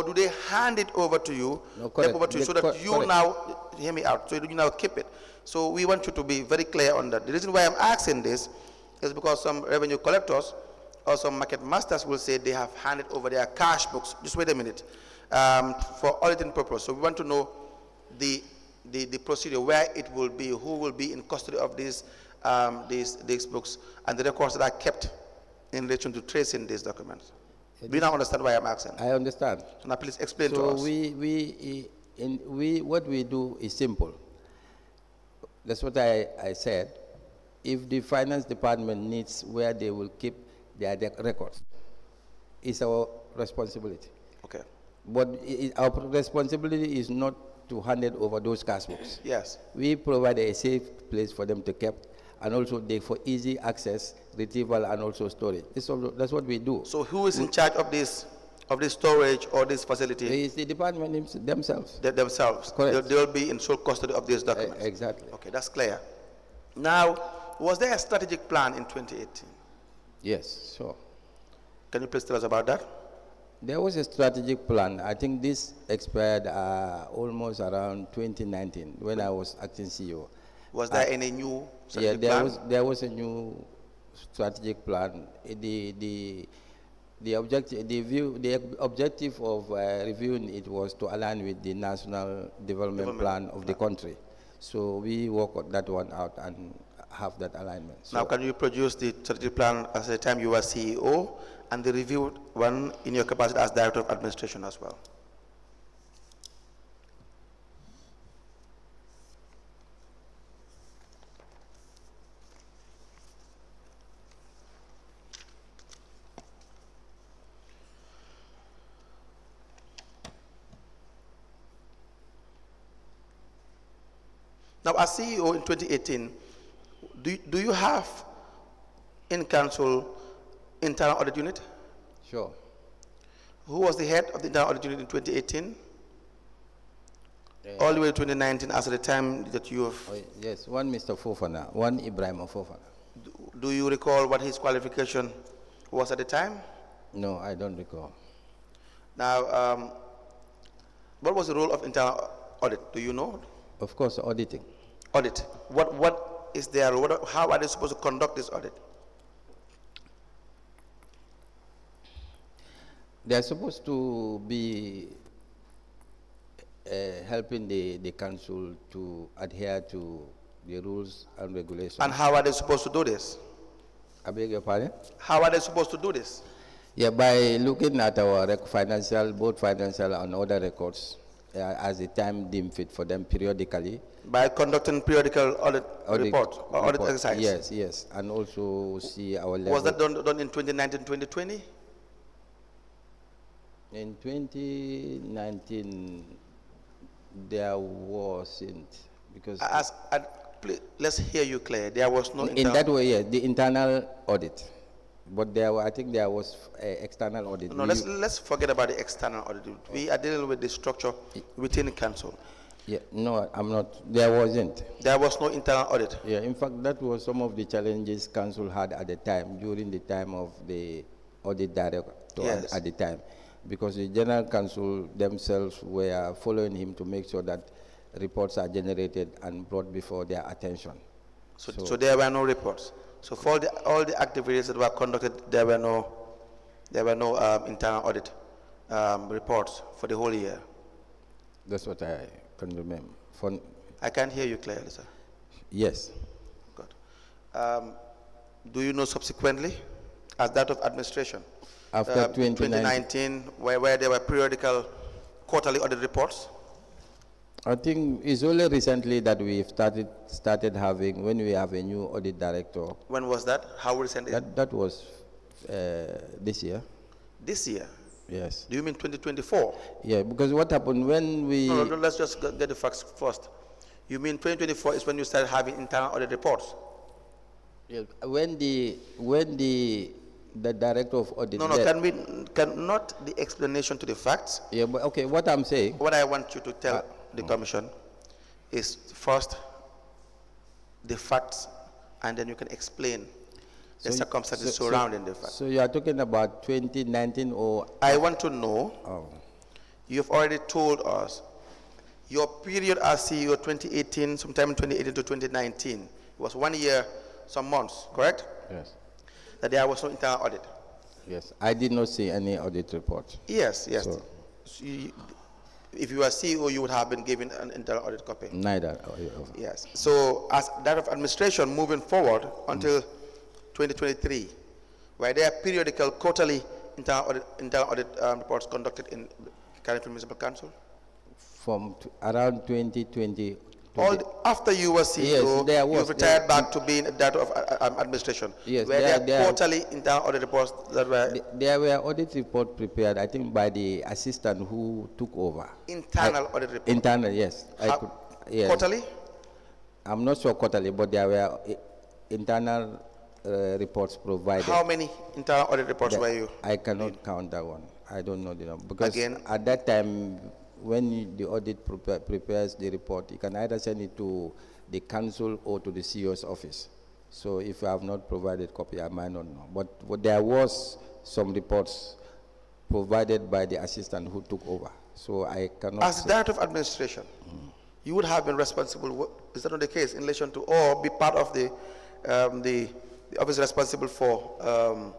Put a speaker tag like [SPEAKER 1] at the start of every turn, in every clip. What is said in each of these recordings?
[SPEAKER 1] or do they hand it over to you,
[SPEAKER 2] No, correct.
[SPEAKER 1] over to you, so that you
[SPEAKER 2] Correct.
[SPEAKER 1] now, hear me out, so you now keep it? So we want you to be very clear on that. The reason why I'm asking this is because some revenue collectors or some market masters will say they have handed over their cash books. Just wait a minute, for auditing purpose. So we want to know the procedure, where it will be, who will be in custody of these books, and the records that are kept in relation to tracing these documents. Do you now understand why I'm asking?
[SPEAKER 2] I understand.
[SPEAKER 1] So now please explain to
[SPEAKER 2] So
[SPEAKER 1] us.
[SPEAKER 2] what we do is simple. That's what I said. If the finance department needs where they will keep their records, it's our responsibility.
[SPEAKER 1] Okay.
[SPEAKER 2] But our responsibility is not to hand it over those cash books.
[SPEAKER 1] Yes.
[SPEAKER 2] We provide a safe place for them to keep, and also for easy access, retrieval, and also storage. That's what we do.
[SPEAKER 1] So who is in charge of this storage or this facility?
[SPEAKER 2] It's the department themselves.
[SPEAKER 1] Themselves.
[SPEAKER 2] Correct.
[SPEAKER 1] They'll be in sole custody of these documents.
[SPEAKER 2] Exactly.
[SPEAKER 1] Okay, that's clear. Now, was there a strategic plan in 2018?
[SPEAKER 2] Yes, sure.
[SPEAKER 1] Can you please tell us about that?
[SPEAKER 2] There was a strategic plan. I think this expired almost around 2019 when I was acting CEO.
[SPEAKER 1] Was there any new strategic plan?
[SPEAKER 2] There was a new strategic plan. The objective of reviewing it was to align with the national development plan of the country. So we worked that one out and have that alignment. So
[SPEAKER 1] now, can you produce the strategic plan at the time you were CEO, and the reviewed one in your capacity as Director of Administration as well? Now, as CEO in 2018, do you have in council internal audit unit?
[SPEAKER 2] sure.
[SPEAKER 1] Who was the head of the internal audit unit in 2018? All the way to 2019, as at the time that you have.
[SPEAKER 2] Oh, yes, one Mr. Fofana, one Ibrahim Fofana.
[SPEAKER 1] Do you recall what his qualification was at the time?
[SPEAKER 2] No, I don't recall.
[SPEAKER 1] Now, what was the role of internal audit? Do you know?
[SPEAKER 2] Of course, auditing.
[SPEAKER 1] Audit. What is their role? How are they supposed to conduct this audit?
[SPEAKER 2] They are supposed to be helping the council to adhere to the rules and regulations.
[SPEAKER 1] And how are they supposed to do this?
[SPEAKER 2] I beg your pardon?
[SPEAKER 1] How are they supposed to do this?
[SPEAKER 2] Yeah, by looking at our both financial and other records, as the time deemed fit for them periodically.
[SPEAKER 1] By conducting periodical audit report or audit exercise?
[SPEAKER 2] Yes, yes, and also see our level.
[SPEAKER 1] Was that done in 2019, 2020?
[SPEAKER 2] In 2019, there wasn't, because
[SPEAKER 1] please, let's hear you clear. There was no
[SPEAKER 2] in that way, yes, the internal audit, but I think there was external audit.
[SPEAKER 1] No, let's forget about the external audit. We are dealing with the structure within the council.
[SPEAKER 2] Yeah, no, I'm not. There wasn't.
[SPEAKER 1] There was no internal audit.
[SPEAKER 2] Yeah, in fact, that was some of the challenges council had at the time, during the time of the audit director. Yes. At the time, because the general council themselves were following him to make sure that reports are generated and brought before their attention.
[SPEAKER 1] So there were no reports. So for all the activities that were conducted, there were no internal audit reports for the whole year.
[SPEAKER 2] That's what I can remember.
[SPEAKER 1] I can't hear you clearly, sir.
[SPEAKER 2] Yes.
[SPEAKER 1] Good. Do you know subsequently, as that of administration,
[SPEAKER 2] after
[SPEAKER 1] 2019, where there were periodical quarterly audit reports?
[SPEAKER 2] I think it's only recently that we've started having, when we have a new audit director.
[SPEAKER 1] When was that? How recent?
[SPEAKER 2] That was this year.
[SPEAKER 1] This year?
[SPEAKER 2] Yes.
[SPEAKER 1] Do you mean 2024?
[SPEAKER 2] Yeah, because what happened when we...
[SPEAKER 1] No, let's just get the facts first. You mean 2024 is when you started having internal audit reports?
[SPEAKER 2] Yeah, when the director of audit...
[SPEAKER 1] No, cannot the explanation to the facts?
[SPEAKER 2] Yeah, but okay, what I'm saying...
[SPEAKER 1] What I want you to tell the commission is first the facts, and then you can explain the circumstances surrounding the facts.
[SPEAKER 2] So you are talking about 2019 or...
[SPEAKER 1] I want to know You've already told us your period as CEO 2018, sometime in 2018 to 2019, it was 1 year, some months, correct?
[SPEAKER 2] Yes.
[SPEAKER 1] That there was no internal audit.
[SPEAKER 2] Yes. I did not see any audit report.
[SPEAKER 1] Yes, yes.
[SPEAKER 2] So,
[SPEAKER 1] if you were CEO, you would have been given an internal audit copy.
[SPEAKER 2] neither.
[SPEAKER 1] Yes. So as that of administration moving forward until 2023, were there periodical quarterly internal audit reports conducted in Carrington Municipal Council?
[SPEAKER 2] From around 2020.
[SPEAKER 1] After you were CEO,
[SPEAKER 2] yes, there was,
[SPEAKER 1] you retired back to being a director of administration.
[SPEAKER 2] Yes,
[SPEAKER 1] were there quarterly internal audit reports that were?
[SPEAKER 2] There were audit reports prepared, I think, by the assistant who took over.
[SPEAKER 1] Internal audit reports?
[SPEAKER 2] Internal, yes. Yes.
[SPEAKER 1] Quarterly?
[SPEAKER 2] I'm not sure quarterly, but there were internal reports provided.
[SPEAKER 1] How many internal audit reports were you?
[SPEAKER 2] I cannot count that one. I don't know the number. Because at that time, when the audit prepares the report, you can either send it to the council or to the CEO's office. So if I have not provided copy, I might not know. But there was some reports provided by the assistant who took over. So I cannot.
[SPEAKER 1] As director of administration, you would have been responsible. Is that not the case in relation to, or be part of the office responsible for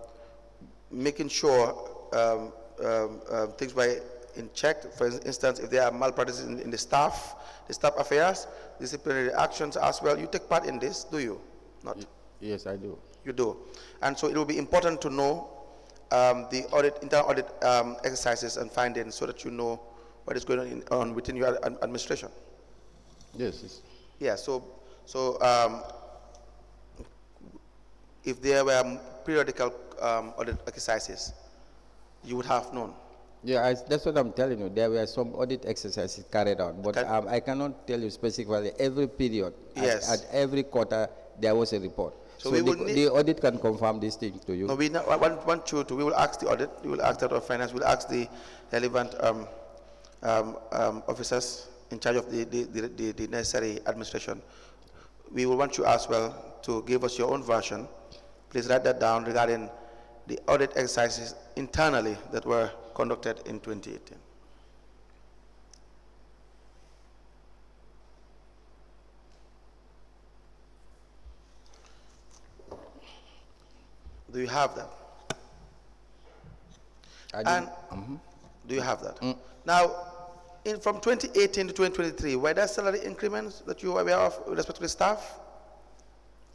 [SPEAKER 1] making sure things were in check? For instance, if there are malpractices in the staff affairs, disciplinary actions as well, you take part in this, do you? Not?
[SPEAKER 2] Yes, I do.
[SPEAKER 1] You do. And so it will be important to know the internal audit exercises and findings so that you know what is going on within your administration.
[SPEAKER 2] Yes.
[SPEAKER 1] Yeah, so if there were periodical audit exercises, you would have known.
[SPEAKER 2] Yeah, that's what I'm telling you. There were some audit exercises carried out, but I cannot tell you specifically every period.
[SPEAKER 1] Yes.
[SPEAKER 2] At every quarter, there was a report. So the audit can confirm these things to you.
[SPEAKER 1] No, we want you to. We will ask the audit. We will ask the Director of Finance. We will ask the relevant officers in charge of the necessary administration. We will want you as well to give us your own version. Please write that down regarding the audit exercises internally that were conducted in 2018. Do you have that? Do you have that? Now, from 2018 to 2023, were there salary increments that you were aware of with respect to the staff?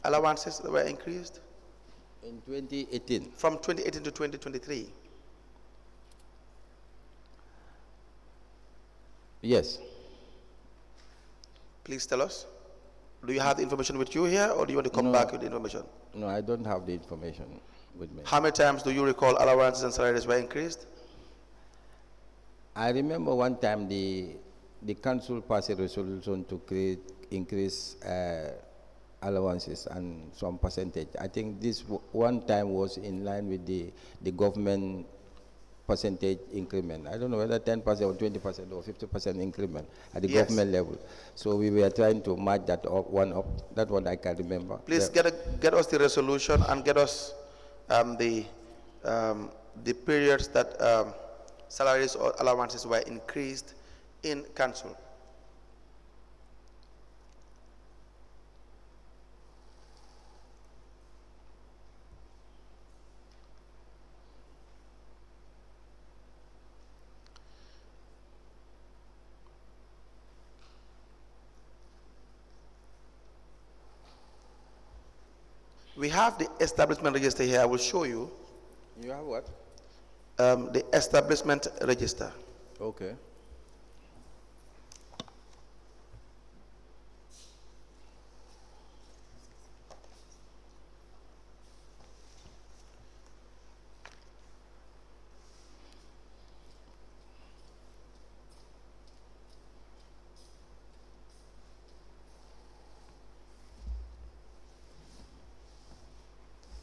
[SPEAKER 1] Allowances that were increased?
[SPEAKER 2] In 2018?
[SPEAKER 1] From 2018 to 2023?
[SPEAKER 2] Yes.
[SPEAKER 1] Please tell us. Do you have the information with you here, or do you want to come back with the information?
[SPEAKER 2] No, I don't have the information with me.
[SPEAKER 1] How many times do you recall allowances and salaries were increased?
[SPEAKER 2] I remember one time the council passed a resolution to increase allowances and some percentage. I think this one time was in line with the government percentage increment. I don't know whether 10% or 20% or 50% increment at the government level. So we were trying to match that up. That's what I can remember.
[SPEAKER 1] Please get us the resolution and get us the periods that salaries or allowances were increased in council. We have the establishment register here. I will show you.
[SPEAKER 2] You have what?
[SPEAKER 1] The establishment register.
[SPEAKER 2] Okay.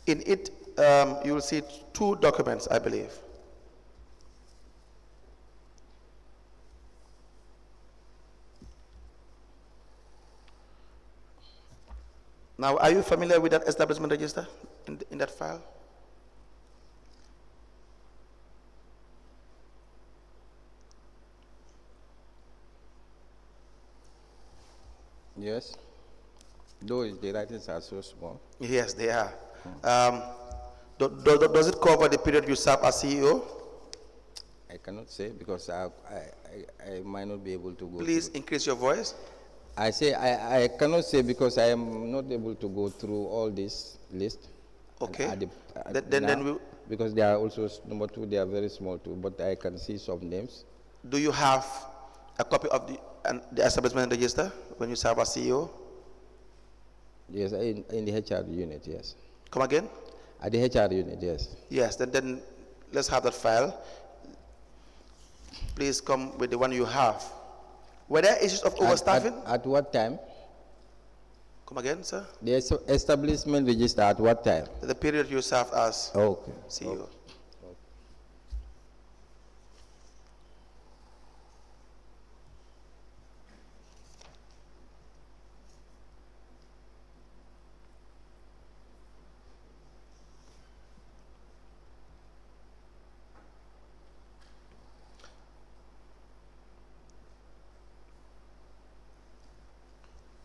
[SPEAKER 1] In it, you will see two documents, I believe. Now, are you familiar with that establishment register in that file?
[SPEAKER 2] Yes. Though the writings are so small.
[SPEAKER 1] Yes, they are. Does it cover the period you serve as CEO?
[SPEAKER 2] I cannot say because I might not be able to go
[SPEAKER 1] Please
[SPEAKER 2] through.
[SPEAKER 1] increase your voice.
[SPEAKER 2] I say I cannot say because I am not able to go through all this list.
[SPEAKER 1] Okay.
[SPEAKER 2] Then
[SPEAKER 1] we,
[SPEAKER 2] because they are also, number two, they are very small too, but I can see some names.
[SPEAKER 1] do you have a copy of the establishment register when you serve as CEO?
[SPEAKER 2] Yes, in the HR unit, yes.
[SPEAKER 1] Come again?
[SPEAKER 2] At the HR unit, yes.
[SPEAKER 1] Yes, then let's have that file. Please come with the one you have. Were there issues of overstaffing?
[SPEAKER 2] At what time?
[SPEAKER 1] Come again, sir?
[SPEAKER 2] The establishment register at what time?
[SPEAKER 1] The period you served as
[SPEAKER 2] Okay.
[SPEAKER 1] CEO.
[SPEAKER 2] Okay.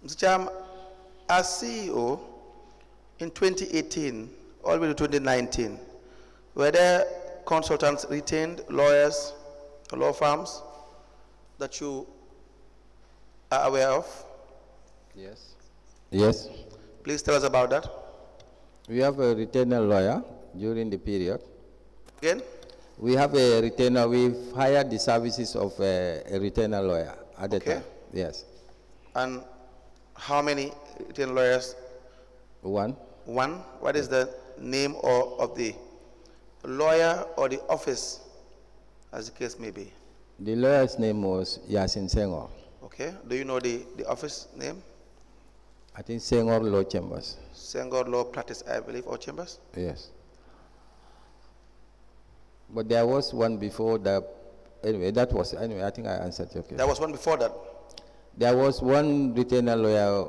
[SPEAKER 1] Mr. Cham, as CEO in 2018 all the way to 2019, were there consultants retained, lawyers, law firms that you are aware of?
[SPEAKER 2] Yes. Yes.
[SPEAKER 1] Please tell us about that.
[SPEAKER 2] We have a retainer lawyer during the period.
[SPEAKER 1] Again?
[SPEAKER 2] We have a retainer. We've hired the services of a retainer lawyer at the time. Yes.
[SPEAKER 1] And how many retained lawyers?
[SPEAKER 2] One.
[SPEAKER 1] One. What is the name of the lawyer or the office, as the case may be?
[SPEAKER 2] The lawyer's name was Yasin Senghor.
[SPEAKER 1] Okay. Do you know the office name?
[SPEAKER 2] I think Senghor Law Chambers.
[SPEAKER 1] Senghor Law Practice, I believe, or Chambers?
[SPEAKER 2] Yes. But there was one before that. Anyway, I think I answered your question.
[SPEAKER 1] There was one before that.
[SPEAKER 2] There was one retainer lawyer.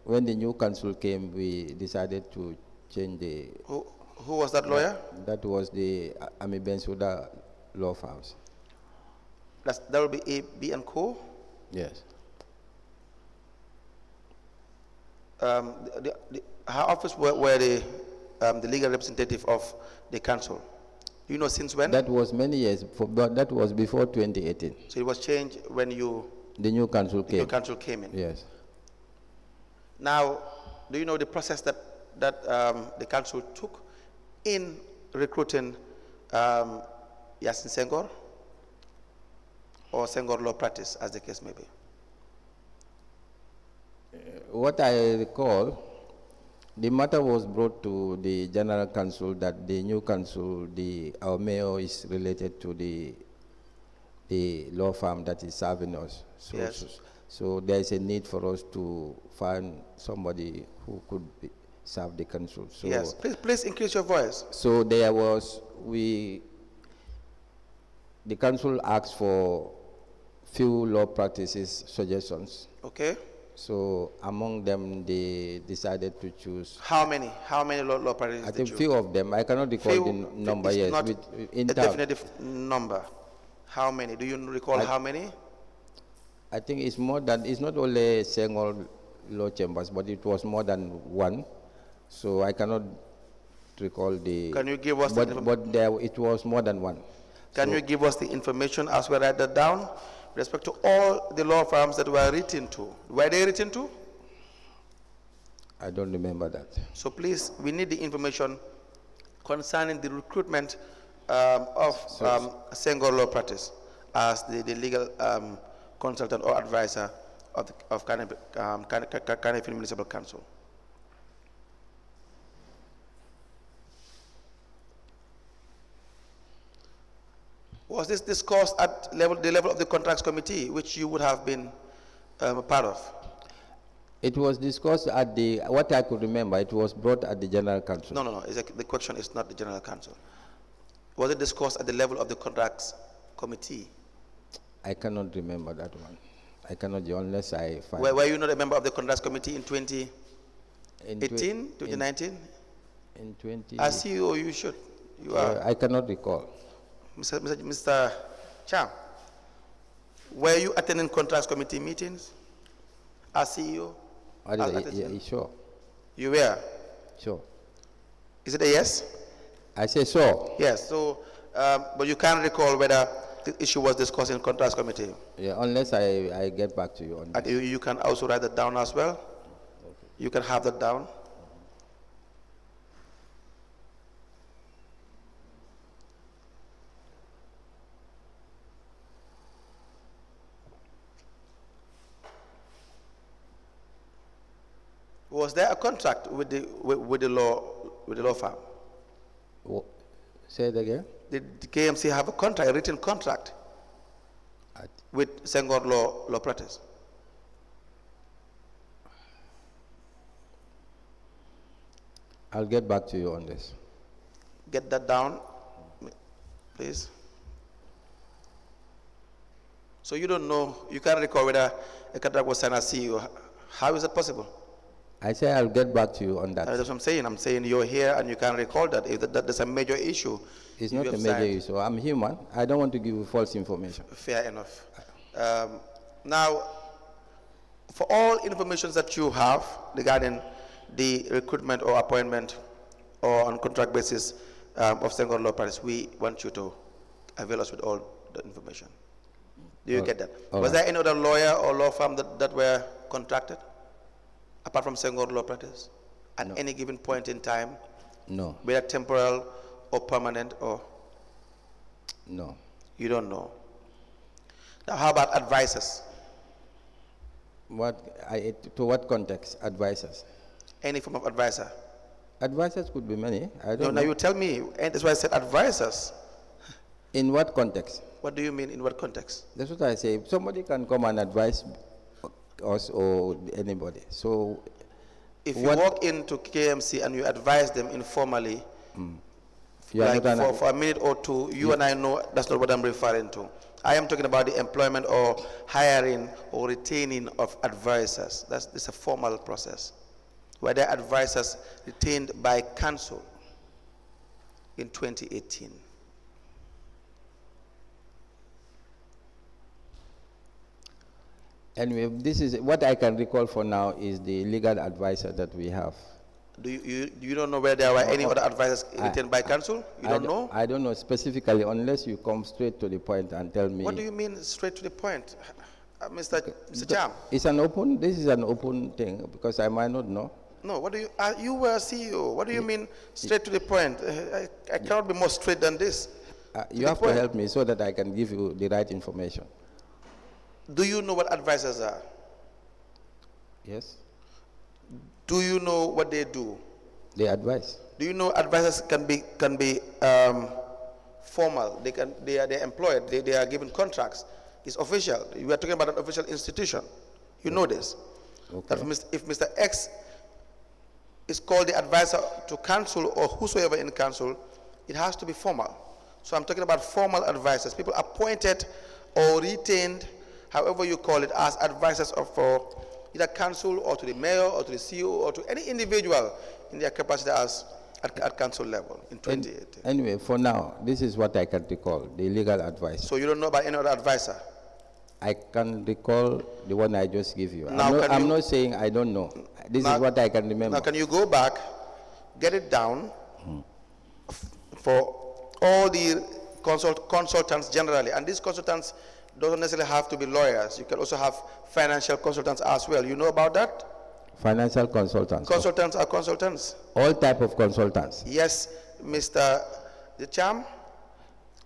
[SPEAKER 2] When the new council came, we decided to change the...
[SPEAKER 1] Who was that lawyer?
[SPEAKER 2] That was the Ami Bensouda law firms.
[SPEAKER 1] That will be A.B. and Co.?
[SPEAKER 2] Yes.
[SPEAKER 1] Her office were the legal representative of the council. Do you know since when?
[SPEAKER 2] That was many years, but that was before 2018.
[SPEAKER 1] So it was changed when
[SPEAKER 2] the new council came.
[SPEAKER 1] The new council came in.
[SPEAKER 2] Yes.
[SPEAKER 1] Now, do you know the process that the council took in recruiting Yasin Senghor or Senghor Law Practice, as the case may be?
[SPEAKER 2] What I recall, the matter was brought to the general council that the new council, our mayor is related to the law firm that is serving us. So,
[SPEAKER 1] yes.
[SPEAKER 2] So there is a need for us to find somebody who could serve the council. So
[SPEAKER 1] yes, please increase your voice.
[SPEAKER 2] So there was, the council asked for few law practices suggestions.
[SPEAKER 1] Okay.
[SPEAKER 2] So among them, they decided to choose.
[SPEAKER 1] How many law practices?
[SPEAKER 2] I think few of them. I cannot recall the number. Yes,
[SPEAKER 1] not a definitive number. How many? Do you recall how many?
[SPEAKER 2] I think it's more than. It's not only Senghor law chambers, but it was more than one. So I cannot recall the.
[SPEAKER 1] Can you give us?
[SPEAKER 2] But it was more than one.
[SPEAKER 1] Can you give us the information as we write that down? With respect to all the law firms that were written to. Were they written to?
[SPEAKER 2] I don't remember that.
[SPEAKER 1] So please, we need the information concerning the recruitment of Senghor Law Practice as the legal consultant or advisor of Carnegie Municipal Council. Was this discussed at the level of the contracts committee, which you would have been a part of?
[SPEAKER 2] It was discussed at what I could remember, it was brought at the general council.
[SPEAKER 1] No. The question is not the general council. Was it discussed at the level of the contracts committee?
[SPEAKER 2] I cannot remember that one. I cannot, unless I find.
[SPEAKER 1] Were you not a member of the contracts committee in 2018, 2019?
[SPEAKER 2] In 20.
[SPEAKER 1] As CEO, you should. You are.
[SPEAKER 2] I cannot recall.
[SPEAKER 1] Mr. Cham, were you attending contracts committee meetings as CEO?
[SPEAKER 2] Sure.
[SPEAKER 1] You were?
[SPEAKER 2] Sure.
[SPEAKER 1] Is it a yes?
[SPEAKER 2] I say so.
[SPEAKER 1] Yes. So, but you can't recall whether the issue was discussed in contracts committee.
[SPEAKER 2] Yeah, unless I get back to you on that.
[SPEAKER 1] And you can also write that down as well.
[SPEAKER 2] Okay.
[SPEAKER 1] You can have that down. Was there a contract with the law firm?
[SPEAKER 2] Say it again.
[SPEAKER 1] Did the K.M.C have a contract, a written contract with Senghor Law Practice?
[SPEAKER 2] I'll get back to you on this.
[SPEAKER 1] Get that down, please. So you don't know, you can't recall whether a contract was signed as CEO. How is that possible?
[SPEAKER 2] I say I'll get back to you on that.
[SPEAKER 1] That's what I'm saying. I'm saying you're here and you can't recall that. If that's a major issue.
[SPEAKER 2] It's not a major issue. I'm human. I don't want to give you false information.
[SPEAKER 1] Fair enough. Now, for all information that you have regarding the recruitment or appointment or on contract basis of Senghor Law Practice, we want you to avail us with all the information. Do you get that? Was there any other lawyer or law firm that were contracted apart from Senghor Law Practice at any given point in time?
[SPEAKER 2] No.
[SPEAKER 1] Whether temporal or permanent or?
[SPEAKER 2] No.
[SPEAKER 1] You don't know. Now, how about advisors?
[SPEAKER 2] To what context, advisors?
[SPEAKER 1] Any form of advisor.
[SPEAKER 2] Advisors could be many. I don't know.
[SPEAKER 1] Now you tell me, and that's why I said advisors.
[SPEAKER 2] In what context?
[SPEAKER 1] What do you mean, in what context?
[SPEAKER 2] That's what I say. Somebody can come and advise us or anybody. So,
[SPEAKER 1] if you walk into K.M.C and you advise them informally, like for a minute or two, you and I know that's not what I'm referring to. I am talking about the employment or hiring or retaining of advisors. That's a formal process, where there are advisors retained by council in 2018.
[SPEAKER 2] Anyway, this is what I can recall for now is the legal advisor that we have.
[SPEAKER 1] Do you don't know where there were any other advisors retained by council? You don't know?
[SPEAKER 2] I don't know specifically, unless you come straight to the point and tell me.
[SPEAKER 1] What do you mean straight to the point, Mr. Cham?
[SPEAKER 2] It's an open. This is an open thing because I might not know.
[SPEAKER 1] No. What do you? You were CEO. What do you mean straight to the point? I cannot be more straight than this.
[SPEAKER 2] You have to help me so that I can give you the right information.
[SPEAKER 1] Do you know what advisors are?
[SPEAKER 2] Yes.
[SPEAKER 1] Do you know what they do?
[SPEAKER 2] They advise.
[SPEAKER 1] Do you know advisors can be formal? They are employed. They are given contracts. It's official. We are talking about an official institution. You know this.
[SPEAKER 2] Okay.
[SPEAKER 1] That if Mr. X is called the advisor to council or whosoever in council, it has to be formal. So I'm talking about formal advisors, people appointed or retained, however you call it, as advisors for either council or to the mayor or to the CEO or to any individual in their capacity as at council level in 2018.
[SPEAKER 2] Anyway, for now, this is what I can recall, the legal advice.
[SPEAKER 1] So you don't know about any other advisor?
[SPEAKER 2] I can recall the one I just gave you.
[SPEAKER 1] Now
[SPEAKER 2] I'm not saying I don't know. This is what I can remember.
[SPEAKER 1] Now can you go back, get it down for all the consultants generally, and these consultants don't necessarily have to be lawyers. You can also have financial consultants as well. You know about that?
[SPEAKER 2] Financial consultants.
[SPEAKER 1] Consultants are consultants.
[SPEAKER 2] All type of consultants.
[SPEAKER 1] Yes, Mr. Cham,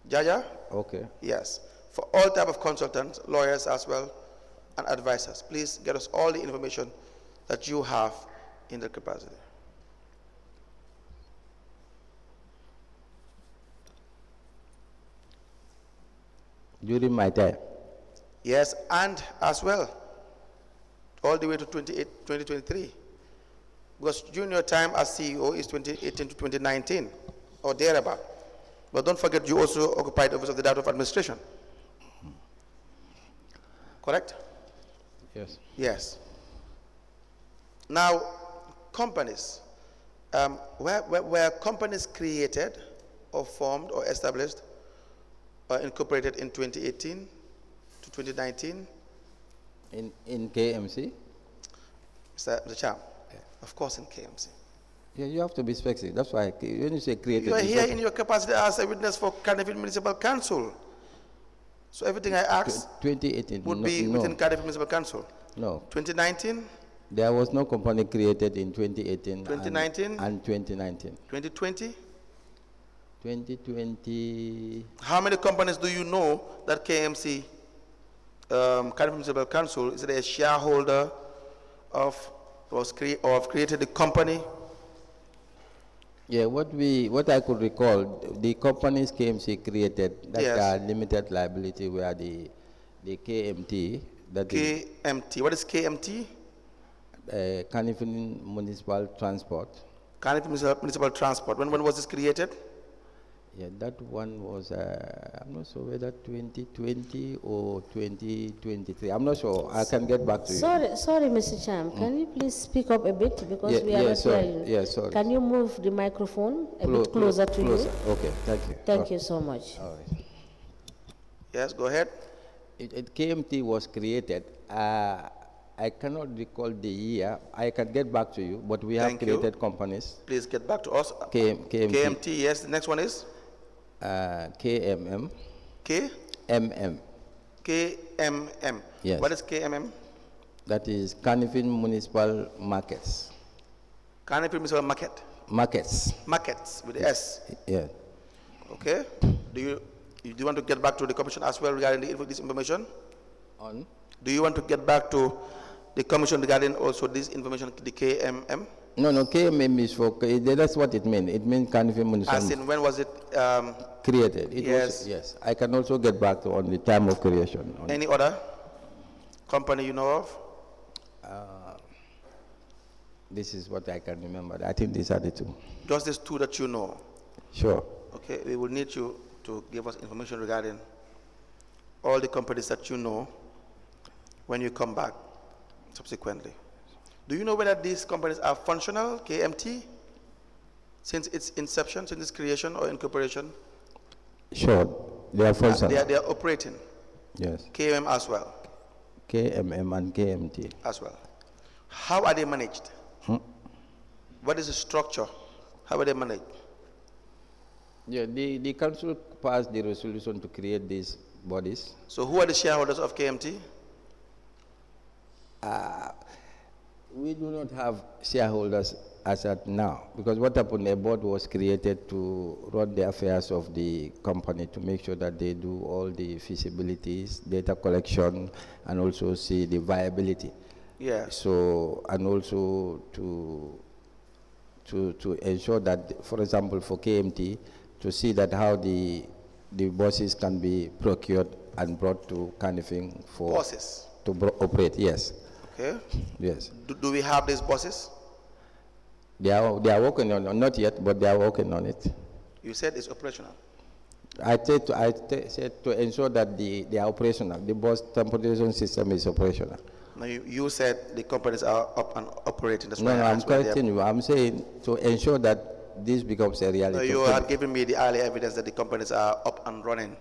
[SPEAKER 1] Jaja.
[SPEAKER 2] Okay.
[SPEAKER 1] Yes, for all type of consultants, lawyers as well, and advisors. Please get us all the information that you have in the capacity.
[SPEAKER 2] During my time.
[SPEAKER 1] Yes, and as well, all the way to 2023. Because during your time as CEO is 2018 to 2019, or thereabout. But don't forget, you also occupied the office of the Director of Administration. Correct?
[SPEAKER 2] Yes.
[SPEAKER 1] Yes. Now, companies. Were companies created or formed or established or incorporated in 2018 to 2019?
[SPEAKER 2] In K.M.C.?
[SPEAKER 1] Mr. Cham, of course in KMC.
[SPEAKER 2] Yeah, you have to be specific. That's why when you say created,
[SPEAKER 1] You are
[SPEAKER 2] it's
[SPEAKER 1] here
[SPEAKER 2] okay.
[SPEAKER 1] in your capacity as a witness for Cardiff Municipal Council. So everything I ask
[SPEAKER 2] 2018
[SPEAKER 1] would
[SPEAKER 2] no,
[SPEAKER 1] be
[SPEAKER 2] no,
[SPEAKER 1] within Cardiff Municipal Council.
[SPEAKER 2] no.
[SPEAKER 1] 2019,
[SPEAKER 2] There was no company created in 2018
[SPEAKER 1] 2019,
[SPEAKER 2] and 2019.
[SPEAKER 1] 2020.
[SPEAKER 2] 2020,
[SPEAKER 1] How many companies do you know that KMC, Cardiff Municipal Council, is it a shareholder of, or have created a company?
[SPEAKER 2] yeah, what I could recall, the companies KMC created that
[SPEAKER 1] Yes.
[SPEAKER 2] are limited liability were the KMT, that is
[SPEAKER 1] KMT. What is KMT?
[SPEAKER 2] Carnival Municipal Transport.
[SPEAKER 1] Cardiff Municipal Transport. When was this created?
[SPEAKER 2] Yeah, that one was, I'm not sure whether 2020 or 2023. I'm not sure. I can get back to you.
[SPEAKER 3] Sorry, Mr. Cham. Can you please speak up a bit because
[SPEAKER 2] Yeah,
[SPEAKER 3] we are
[SPEAKER 2] yeah,
[SPEAKER 3] not
[SPEAKER 2] sorry.
[SPEAKER 3] hearing.
[SPEAKER 2] Yeah, sorry.
[SPEAKER 3] Can you move the microphone a bit closer to you?
[SPEAKER 2] Okay, thank you.
[SPEAKER 3] Thank you so much.
[SPEAKER 2] All right.
[SPEAKER 1] Yes, go ahead.
[SPEAKER 2] KMT was created. I cannot recall the year. I can get back to you, but we have
[SPEAKER 1] Thank you.
[SPEAKER 2] created companies.
[SPEAKER 1] Please get back to us.
[SPEAKER 2] KMT.
[SPEAKER 1] KMT, yes. The next one is
[SPEAKER 2] KMM. MM.
[SPEAKER 1] KMM.
[SPEAKER 2] Yes.
[SPEAKER 1] What is KMM?
[SPEAKER 2] That is Carnival Municipal Markets.
[SPEAKER 1] Cardiff Municipal Market.
[SPEAKER 2] Markets.
[SPEAKER 1] Markets with the S.
[SPEAKER 2] Yeah.
[SPEAKER 1] Okay. Do you want to get back to the commission as well regarding this information?
[SPEAKER 2] On?
[SPEAKER 1] Do you want to get back to the commission regarding also this information, the KMM?
[SPEAKER 2] No, KMM is for, that's what it means. It means Carnival Municipal
[SPEAKER 1] As in, when was it
[SPEAKER 2] created. It
[SPEAKER 1] yes.
[SPEAKER 2] was, yes. I can also get back to on the time of creation.
[SPEAKER 1] Any other company you know of?
[SPEAKER 2] This is what I can remember. I think these are the two.
[SPEAKER 1] Just these two that you know.
[SPEAKER 2] Sure.
[SPEAKER 1] Okay, we will need you to give us information regarding all the companies that you know when you come back subsequently. Do you know whether these companies are functional, KMT, since its inception, since its creation or incorporation?
[SPEAKER 2] Sure. They are functional.
[SPEAKER 1] They are operating.
[SPEAKER 2] Yes.
[SPEAKER 1] KMM as well.
[SPEAKER 2] KMM and KMT.
[SPEAKER 1] As well. How are they managed? What is the structure? How are they managed?
[SPEAKER 2] Yeah, the council passed the resolution to create these bodies.
[SPEAKER 1] So who are the shareholders of KMT?
[SPEAKER 2] We do not have shareholders as at now, because what happened, a board was created to run the affairs of the company to make sure that they do all the feasibilities, data collection, and also see the viability.
[SPEAKER 1] Yeah.
[SPEAKER 2] So, and also to ensure that, for example, for KMT, to see that how the buses can be procured and brought to Carnifing for
[SPEAKER 1] Buses.
[SPEAKER 2] to operate. Yes.
[SPEAKER 1] Okay.
[SPEAKER 2] Yes.
[SPEAKER 1] Do we have these buses?
[SPEAKER 2] They are working on it, not yet, but they are working on it.
[SPEAKER 1] You said it's operational.
[SPEAKER 2] I said to ensure that they are operational. The bus transportation system is operational.
[SPEAKER 1] Now you said the companies are up and operating. That's
[SPEAKER 2] No,
[SPEAKER 1] why
[SPEAKER 2] no,
[SPEAKER 1] I
[SPEAKER 2] I'm
[SPEAKER 1] asked whether
[SPEAKER 2] correcting you. I'm saying to ensure that this becomes a reality.
[SPEAKER 1] No, you had given me the early evidence that the companies are up and running.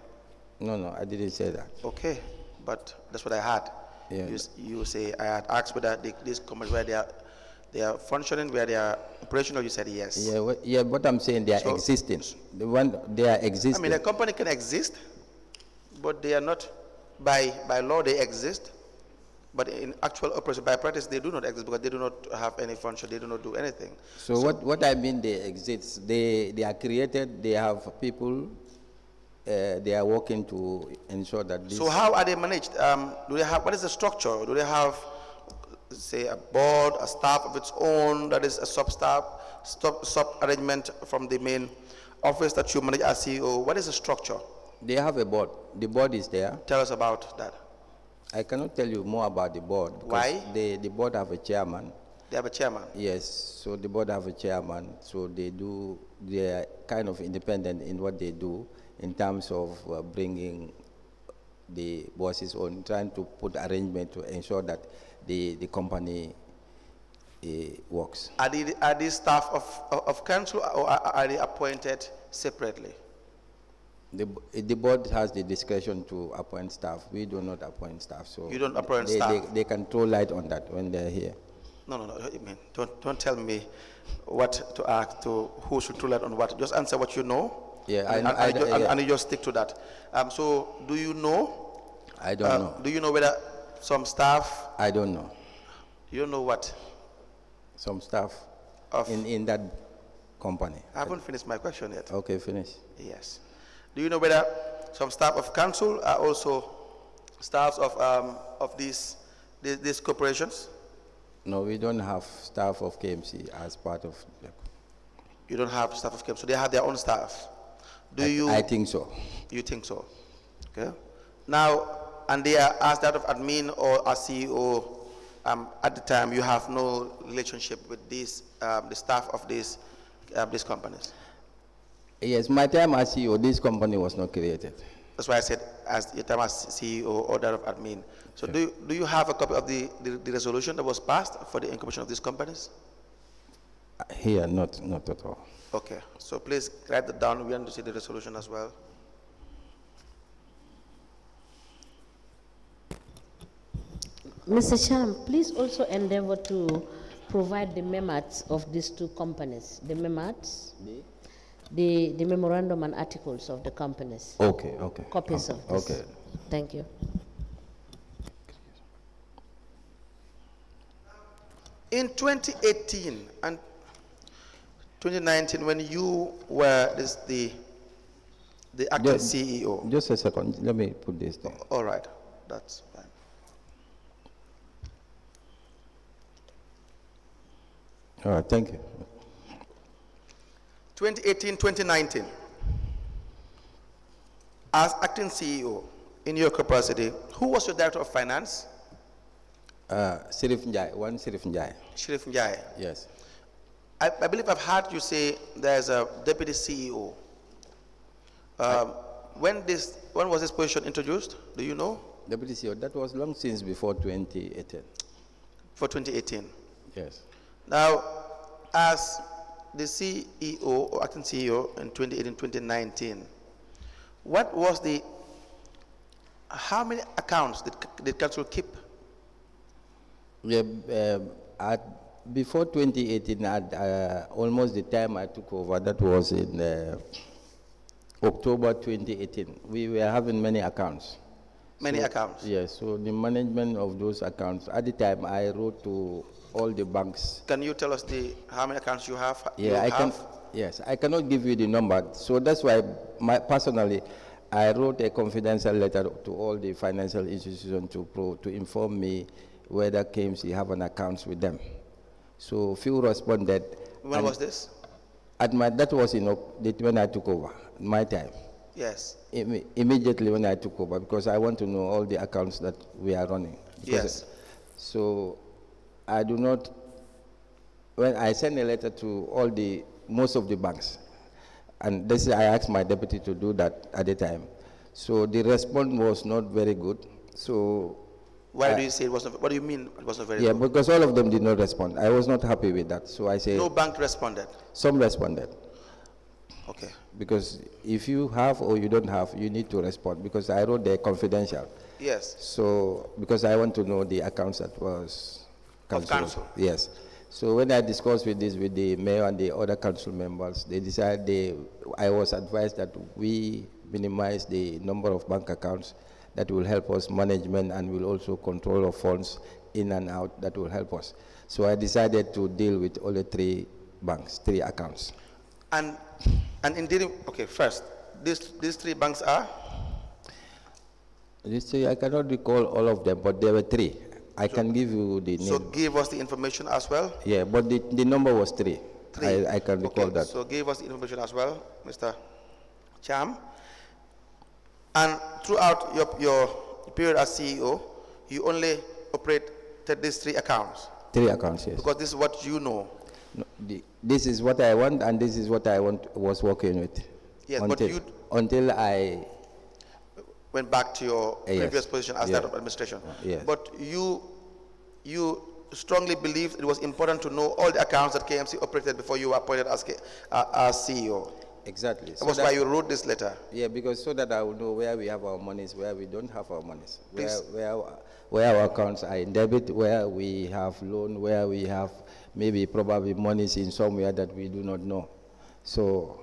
[SPEAKER 2] No, I didn't say that.
[SPEAKER 1] Okay, but that's what I had.
[SPEAKER 2] Yeah.
[SPEAKER 1] You say I had asked whether these companies where they are functioning, where they are operational. You said yes.
[SPEAKER 2] Yeah, what I'm saying, they are
[SPEAKER 1] So-
[SPEAKER 2] existing. They are existing.
[SPEAKER 1] I mean, a company can exist, but they are not by law. They exist, but in actual operation, by practice, they do not exist because they do not have any function. They do not do anything.
[SPEAKER 2] So what I mean, they exist. They are created. They have people. They are working to ensure that this.
[SPEAKER 1] So how are they managed? Do they have, what is the structure? Do they have, say, a board, a staff of its own, that is a sub-staff, sub-arrangement from the main office that you manage as CEO? What is the structure?
[SPEAKER 2] They have a board. The board is there.
[SPEAKER 1] Tell us about that.
[SPEAKER 2] I cannot tell you more about the board. Because
[SPEAKER 1] Why?
[SPEAKER 2] The board have a chairman.
[SPEAKER 1] They have a chairman.
[SPEAKER 2] Yes, so the board have a chairman. So they are kind of independent in what they do in terms of bringing the bosses on, trying to put arrangement to ensure that the company works.
[SPEAKER 1] Are these staff of council or are they appointed separately?
[SPEAKER 2] The board has the discretion to appoint staff. We do not appoint staff. So
[SPEAKER 1] You don't appoint staff?
[SPEAKER 2] They can throw light on that when they're here.
[SPEAKER 1] No. I mean, don't tell me what to ask to who should rule on what. Just answer what you know.
[SPEAKER 2] Yeah,
[SPEAKER 1] and you just stick to that. So, do you know?
[SPEAKER 2] I don't know.
[SPEAKER 1] Do you know whether some staff?
[SPEAKER 2] I don't know.
[SPEAKER 1] You don't know what?
[SPEAKER 2] Some staff
[SPEAKER 1] Of
[SPEAKER 2] in that company.
[SPEAKER 1] I haven't finished my question yet.
[SPEAKER 2] Okay, finish.
[SPEAKER 1] Yes. Do you know whether some staff of council are also staffs of these corporations?
[SPEAKER 2] No, we don't have staff of KMC as part of the.
[SPEAKER 1] You don't have staff of K.M.C, so they have their own staff.
[SPEAKER 2] I think so.
[SPEAKER 1] You think so? Okay. Now, and they are as that of admin or as CEO. At the time, you have no relationship with these the staff of these companies.
[SPEAKER 2] Yes, my time as CEO, this company was not created.
[SPEAKER 1] That's why I said as your time as CEO or that of admin. So do you have a copy of the resolution that was passed for the incubation of these companies?
[SPEAKER 2] Here, not at all.
[SPEAKER 1] Okay, so please write that down. We want to see the resolution as well.
[SPEAKER 3] Mr. Cham, please also endeavor to provide the memats of these two companies. The memats, the memorandum and articles of the companies.
[SPEAKER 2] Okay.
[SPEAKER 3] Copies of this.
[SPEAKER 2] Okay.
[SPEAKER 3] Thank you.
[SPEAKER 1] In 2018 and 2019, when you were the acting CEO.
[SPEAKER 2] Just a second, let me put this down.
[SPEAKER 1] All right, that's fine.
[SPEAKER 2] All right, thank you.
[SPEAKER 1] 2018, 2019, as acting CEO in your capacity, who was your director of finance?
[SPEAKER 2] Sheriff Njai.
[SPEAKER 1] Sheriff Njai.
[SPEAKER 2] Yes.
[SPEAKER 1] I believe I've heard you say there's a deputy CEO. When was this position introduced? Do you know?
[SPEAKER 2] Deputy CEO, that was long since before 2018.
[SPEAKER 1] For 2018.
[SPEAKER 2] Yes.
[SPEAKER 1] Now, as the CEO or acting CEO in 2018, 2019, what was how many accounts did council keep?
[SPEAKER 2] Yeah, before 2018, almost the time I took over, that was in October 2018. We were having many accounts.
[SPEAKER 1] Many accounts?
[SPEAKER 2] Yes, so the management of those accounts, at the time I wrote to all the banks.
[SPEAKER 1] Can you tell us how many accounts you have?
[SPEAKER 2] Yeah, yes, I cannot give you the number. So that's why personally, I wrote a confidential letter to all the financial institutions to inform me whether K.M.C have an account with them. So few responded.
[SPEAKER 1] When was this?
[SPEAKER 2] That was when I took over, my time.
[SPEAKER 1] Yes.
[SPEAKER 2] Immediately when I took over, because I want to know all the accounts that we are running.
[SPEAKER 1] Yes.
[SPEAKER 2] So I do not, when I send a letter to most of the banks, and I asked my deputy to do that at the time. So the response was not very good. So
[SPEAKER 1] why do you say it was not? What do you mean it was not very good?
[SPEAKER 2] Yeah, because all of them did not respond. I was not happy with that. So I say
[SPEAKER 1] no bank responded.
[SPEAKER 2] Some responded.
[SPEAKER 1] Okay.
[SPEAKER 2] Because if you have or you don't have, you need to respond. Because I wrote the confidential.
[SPEAKER 1] Yes.
[SPEAKER 2] So because I want to know the accounts that was
[SPEAKER 1] council.
[SPEAKER 2] Yes. So when I discussed with the mayor and the other council members, they decided I was advised that we minimize the number of bank accounts. That will help us management and will also control of funds in and out. That will help us. So I decided to deal with all the three accounts.
[SPEAKER 1] And in dealing, okay, first, these three banks are?
[SPEAKER 2] These three, I cannot recall all of them, but there were three. I can give you the name.
[SPEAKER 1] So give us the information as well?
[SPEAKER 2] Yeah, but the number was three. I can recall that.
[SPEAKER 1] So give us the information as well, Mr. Cham. And throughout your period as CEO, you only operated these three accounts?
[SPEAKER 2] Three accounts, yes.
[SPEAKER 1] Because this is what you know?
[SPEAKER 2] No, this is what I want, and this is what I was working with.
[SPEAKER 1] Yes,
[SPEAKER 2] until I
[SPEAKER 1] went back to your previous position as that of administration.
[SPEAKER 2] Yes.
[SPEAKER 1] But you strongly believed it was important to know all the accounts that K.M.C operated before you were appointed as CEO?
[SPEAKER 2] Exactly.
[SPEAKER 1] That was why you wrote this letter.
[SPEAKER 2] Yeah, because so that I will know where we have our monies, where we don't have our monies,
[SPEAKER 1] Please.
[SPEAKER 2] where our accounts are in debit, where we have loan, where we have maybe probably monies in somewhere that we do not know. So.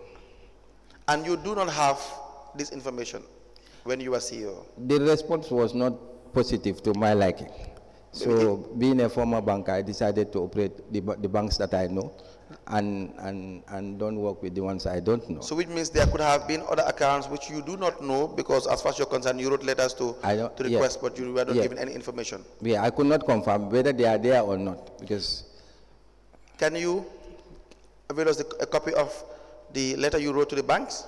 [SPEAKER 1] And you do not have this information when you were CEO?
[SPEAKER 2] The response was not positive to my liking. So being a former banker, I decided to operate the banks that I know and don't work with the ones I don't know.
[SPEAKER 1] So which means there could have been other accounts which you do not know, because as far as you're concerned, you wrote letters to request, but you were not given any information.
[SPEAKER 2] Yeah, I could not confirm whether they are there or not, because...
[SPEAKER 1] Can you avail us a copy of the letter you wrote to the banks?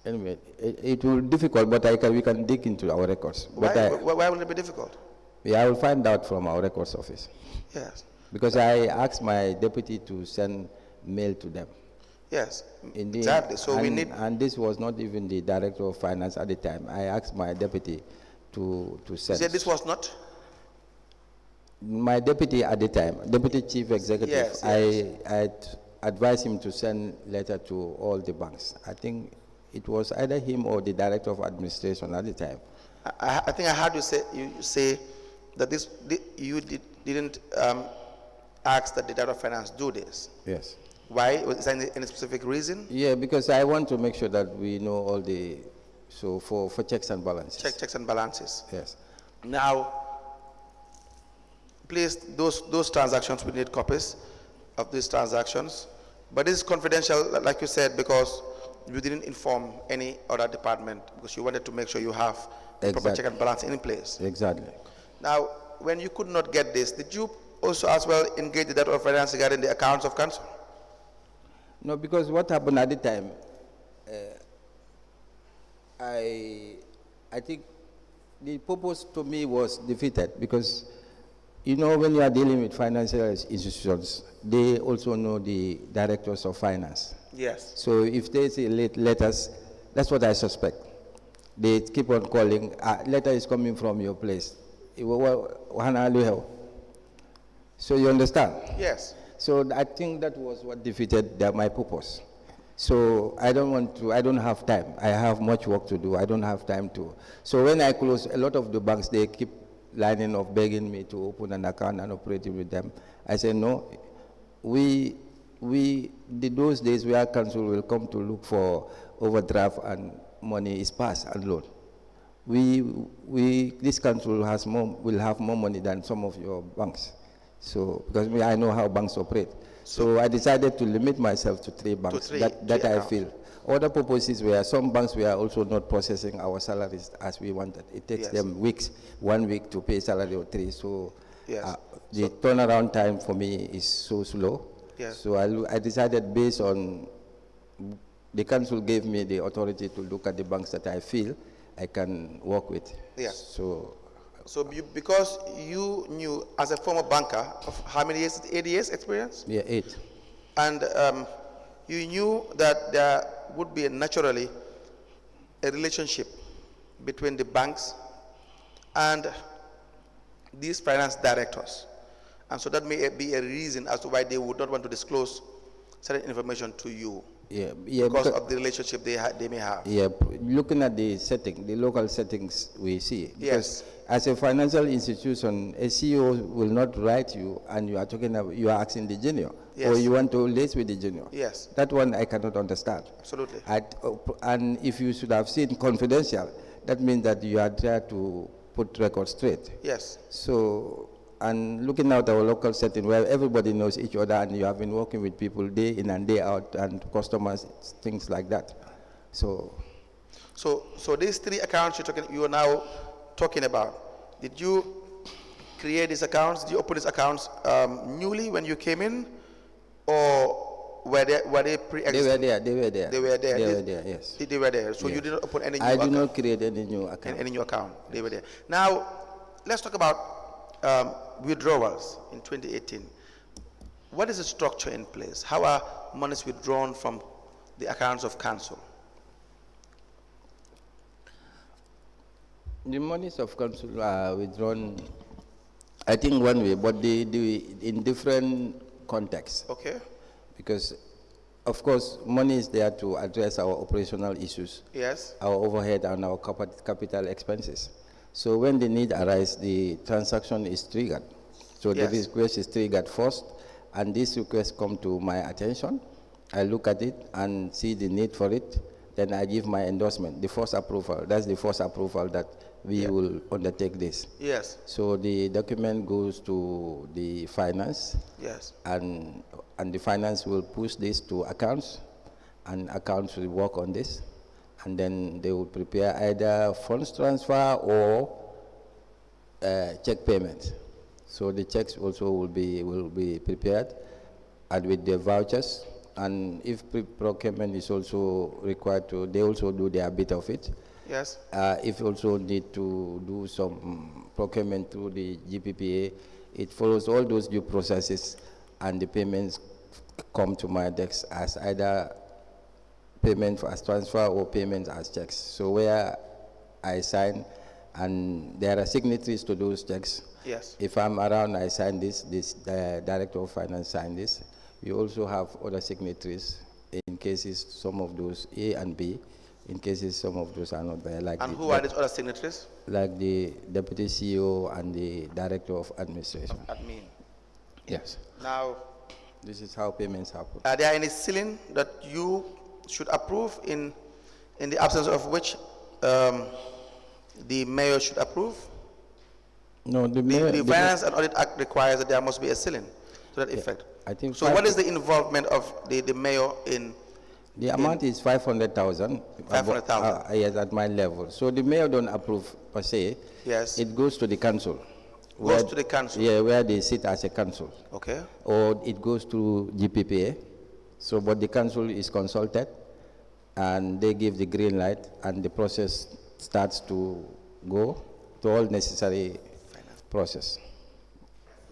[SPEAKER 2] Anyway, it will be difficult, but we can dig into our records.
[SPEAKER 1] Why will it be difficult?
[SPEAKER 2] Yeah, I will find out from our records office.
[SPEAKER 1] Yes.
[SPEAKER 2] Because I asked my deputy to send mail to them.
[SPEAKER 1] Yes, exactly. So we need...
[SPEAKER 2] And this was not even the director of finance at the time. I asked my deputy to send...
[SPEAKER 1] You said this was not?
[SPEAKER 2] My deputy at the time, deputy chief executive,
[SPEAKER 1] yes.
[SPEAKER 2] I advised him to send letter to all the banks. I think it was either him or the director of administration at the time.
[SPEAKER 1] I think I heard you say that you didn't ask that the director of finance do this.
[SPEAKER 2] Yes.
[SPEAKER 1] Why? Was there any specific reason?
[SPEAKER 2] Yeah, because I want to make sure that we know all the, so for checks and balances.
[SPEAKER 1] Checks and balances.
[SPEAKER 2] Yes.
[SPEAKER 1] Now, please, those transactions, we need copies of these transactions. But this is confidential, like you said, because you didn't inform any other department, because you wanted to make sure you have the proper check and balance in place.
[SPEAKER 2] Exactly.
[SPEAKER 1] Now, when you could not get this, did you also as well engage the director of finance regarding the accounts of council?
[SPEAKER 2] No, because what happened at the time, I think the purpose to me was defeated, because you know, when you are dealing with financial institutions, they also know the directors of finance.
[SPEAKER 1] Yes.
[SPEAKER 2] So if they say letters, that's what I suspect. They keep on calling, letter is coming from your place. So you understand?
[SPEAKER 1] Yes.
[SPEAKER 2] So I think that was what defeated my purpose. So I don't have time. I have much work to do. I don't have time to. So when I close, a lot of the banks, they keep lining of begging me to open an account and operate with them. I said, no, those days where council will come to look for overdraft and money is past and loan. This council will have more money than some of your banks. So, because I know how banks operate. So I decided to limit myself to 3 banks that I feel. Other purposes were some banks were also not processing our salaries as we wanted. It takes them weeks, 1 week to pay salary or 3. So the turnaround time for me is so slow.
[SPEAKER 1] Yes.
[SPEAKER 2] So I decided, based on the council gave me the authority to look at the banks that I feel I can work with.
[SPEAKER 1] Yes.
[SPEAKER 2] So
[SPEAKER 1] because you knew as a former banker of how many years? 8 years experience?
[SPEAKER 2] Yeah, 8.
[SPEAKER 1] And you knew that there would be naturally a relationship between the banks and these finance directors. And so that may be a reason as to why they would not want to disclose certain information to you.
[SPEAKER 2] Yeah,
[SPEAKER 1] because of the relationship they may have. Yeah,
[SPEAKER 2] looking at the setting, the local settings we see.
[SPEAKER 1] Yes.
[SPEAKER 2] As a financial institution, a CEO will not write you and you are talking about, you are asking the junior.
[SPEAKER 1] Yes.
[SPEAKER 2] Or you want to liaise with the junior.
[SPEAKER 1] Yes.
[SPEAKER 2] That one I cannot understand.
[SPEAKER 1] Absolutely.
[SPEAKER 2] And if you should have seen confidential, that means that you are there to put records straight.
[SPEAKER 1] Yes.
[SPEAKER 2] So, and looking at our local setting where everybody knows each other and you have been working with people day in and day out and customers, things like that. So
[SPEAKER 1] these 3 accounts you are now talking about, did you create these accounts? Did you open these accounts newly when you came in, or were they pre-existing?
[SPEAKER 2] They were there. Yes.
[SPEAKER 1] They were there. So
[SPEAKER 2] yes.
[SPEAKER 1] You did not open any new account?
[SPEAKER 2] I did not create any new account.
[SPEAKER 1] Any new account. They were there. Now, let's talk about withdrawals in 2018. What is the structure in place? How are monies withdrawn from the accounts of council?
[SPEAKER 2] The monies of council are withdrawn, I think, one way, but they do in different contexts.
[SPEAKER 1] Okay.
[SPEAKER 2] Because Of course, money is there to address our operational issues,
[SPEAKER 1] Yes.
[SPEAKER 2] our overhead and our capital expenses. So when the need arises, the transaction is triggered. So the
[SPEAKER 1] Yes.
[SPEAKER 2] request is triggered first, and this request come to my attention. I look at it and see the need for it. Then I give my endorsement, the first approval. That's the first approval that we will undertake this.
[SPEAKER 1] Yes.
[SPEAKER 2] So the document goes to the finance,
[SPEAKER 1] Yes.
[SPEAKER 2] and the finance will push this to accounts, and accounts will work on this, and then they will prepare either funds transfer or check payment. So the checks also will be prepared, and with the vouchers, and if procurement is also required to, they also do their bit of it.
[SPEAKER 1] Yes.
[SPEAKER 2] If also need to do some procurement through the GPPA, it follows all those due processes, and the payments come to my desk as either payment as transfer or payment as checks. So where I sign, and there are signatories to those checks.
[SPEAKER 1] Yes.
[SPEAKER 2] If I'm around, I sign this, the Director of Finance sign this. We also have other signatories in cases some of those A and B, in cases some of those are not there. Like
[SPEAKER 1] And who are these other signatories?
[SPEAKER 2] Like the Deputy CEO and the Director of Administration.
[SPEAKER 1] Admin.
[SPEAKER 2] Yes.
[SPEAKER 1] Now,
[SPEAKER 2] This is how payments happen.
[SPEAKER 1] are there any ceiling that you should approve in the absence of which the mayor should approve?
[SPEAKER 2] No, the
[SPEAKER 1] The Finance and Audit Act requires that there must be a ceiling to that effect.
[SPEAKER 2] I think
[SPEAKER 1] So what is the involvement of the mayor in?
[SPEAKER 2] the amount is 500,000.
[SPEAKER 1] 500,000.
[SPEAKER 2] Yes, at my level. So the mayor don't approve per se.
[SPEAKER 1] Yes.
[SPEAKER 2] It goes to the council.
[SPEAKER 1] Goes to the council.
[SPEAKER 2] Yeah, where they sit as a council.
[SPEAKER 1] Okay.
[SPEAKER 2] Or it goes to GPPA. So, but the council is consulted, and they give the green light, and the process starts to go to all necessary process.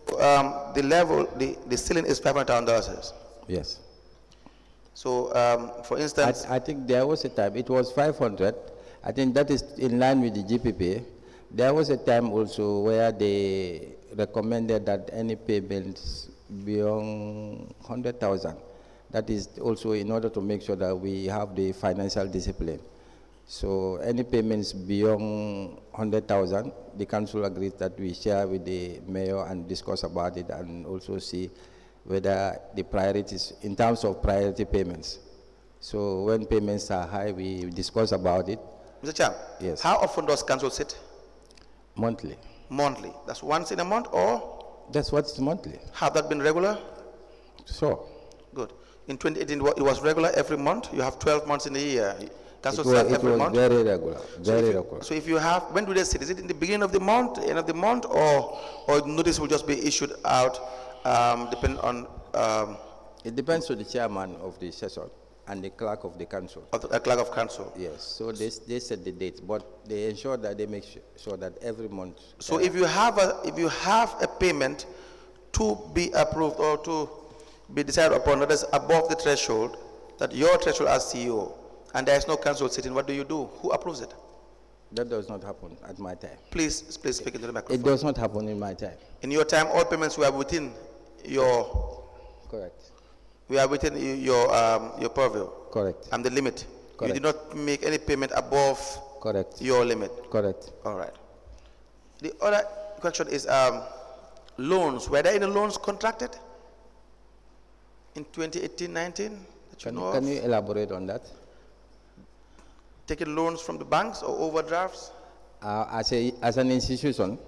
[SPEAKER 1] The ceiling is $500,000.
[SPEAKER 2] Yes.
[SPEAKER 1] So, for instance,
[SPEAKER 2] I think there was a time, it was 500. I think that is in line with the GPPA. There was a time also where they recommended that any payments beyond 100,000, that is also in order to make sure that we have the financial discipline. So any payments beyond 100,000, the council agrees that we share with the mayor and discuss about it, and also see whether the priorities, in terms of priority payments. So when payments are high, we discuss about it.
[SPEAKER 1] Mr. Cham,
[SPEAKER 2] Yes.
[SPEAKER 1] how often does council sit?
[SPEAKER 2] Monthly.
[SPEAKER 1] Monthly. That's once in a month, or
[SPEAKER 2] That's what's monthly.
[SPEAKER 1] have that been regular?
[SPEAKER 2] So
[SPEAKER 1] Good. In 2018, it was regular every month. You have 12 months in a year. Council
[SPEAKER 2] it was,
[SPEAKER 1] sits every month.
[SPEAKER 2] very regular, very
[SPEAKER 1] if
[SPEAKER 2] regular.
[SPEAKER 1] So if you have, when do they sit? Is it in the beginning of the month, end of the month, or notice will just be issued out depending on
[SPEAKER 2] It depends on the chairman of the session and the clerk of the council.
[SPEAKER 1] of the clerk of council?
[SPEAKER 2] Yes, so they set the dates, but they ensure that they make sure that every month.
[SPEAKER 1] So if you have a payment to be approved or to be decided upon that is above the threshold, that your threshold as CEO, and there is no council sitting, what do you do? Who approves it?
[SPEAKER 2] That does not happen at my time.
[SPEAKER 1] Please speak into the microphone.
[SPEAKER 2] It does not happen in my time.
[SPEAKER 1] In your time, all payments were within your
[SPEAKER 2] Correct.
[SPEAKER 1] your purview.
[SPEAKER 2] Correct.
[SPEAKER 1] And the limit.
[SPEAKER 2] Correct.
[SPEAKER 1] You did not make any payment above
[SPEAKER 2] Correct.
[SPEAKER 1] your limit.
[SPEAKER 2] Correct.
[SPEAKER 1] All right. The other question is loans. Were there any loans contracted in 2018-19 that you know
[SPEAKER 2] Can
[SPEAKER 1] of?
[SPEAKER 2] you elaborate on that?
[SPEAKER 1] Taking loans from the banks or overdrafts?
[SPEAKER 2] As an institution,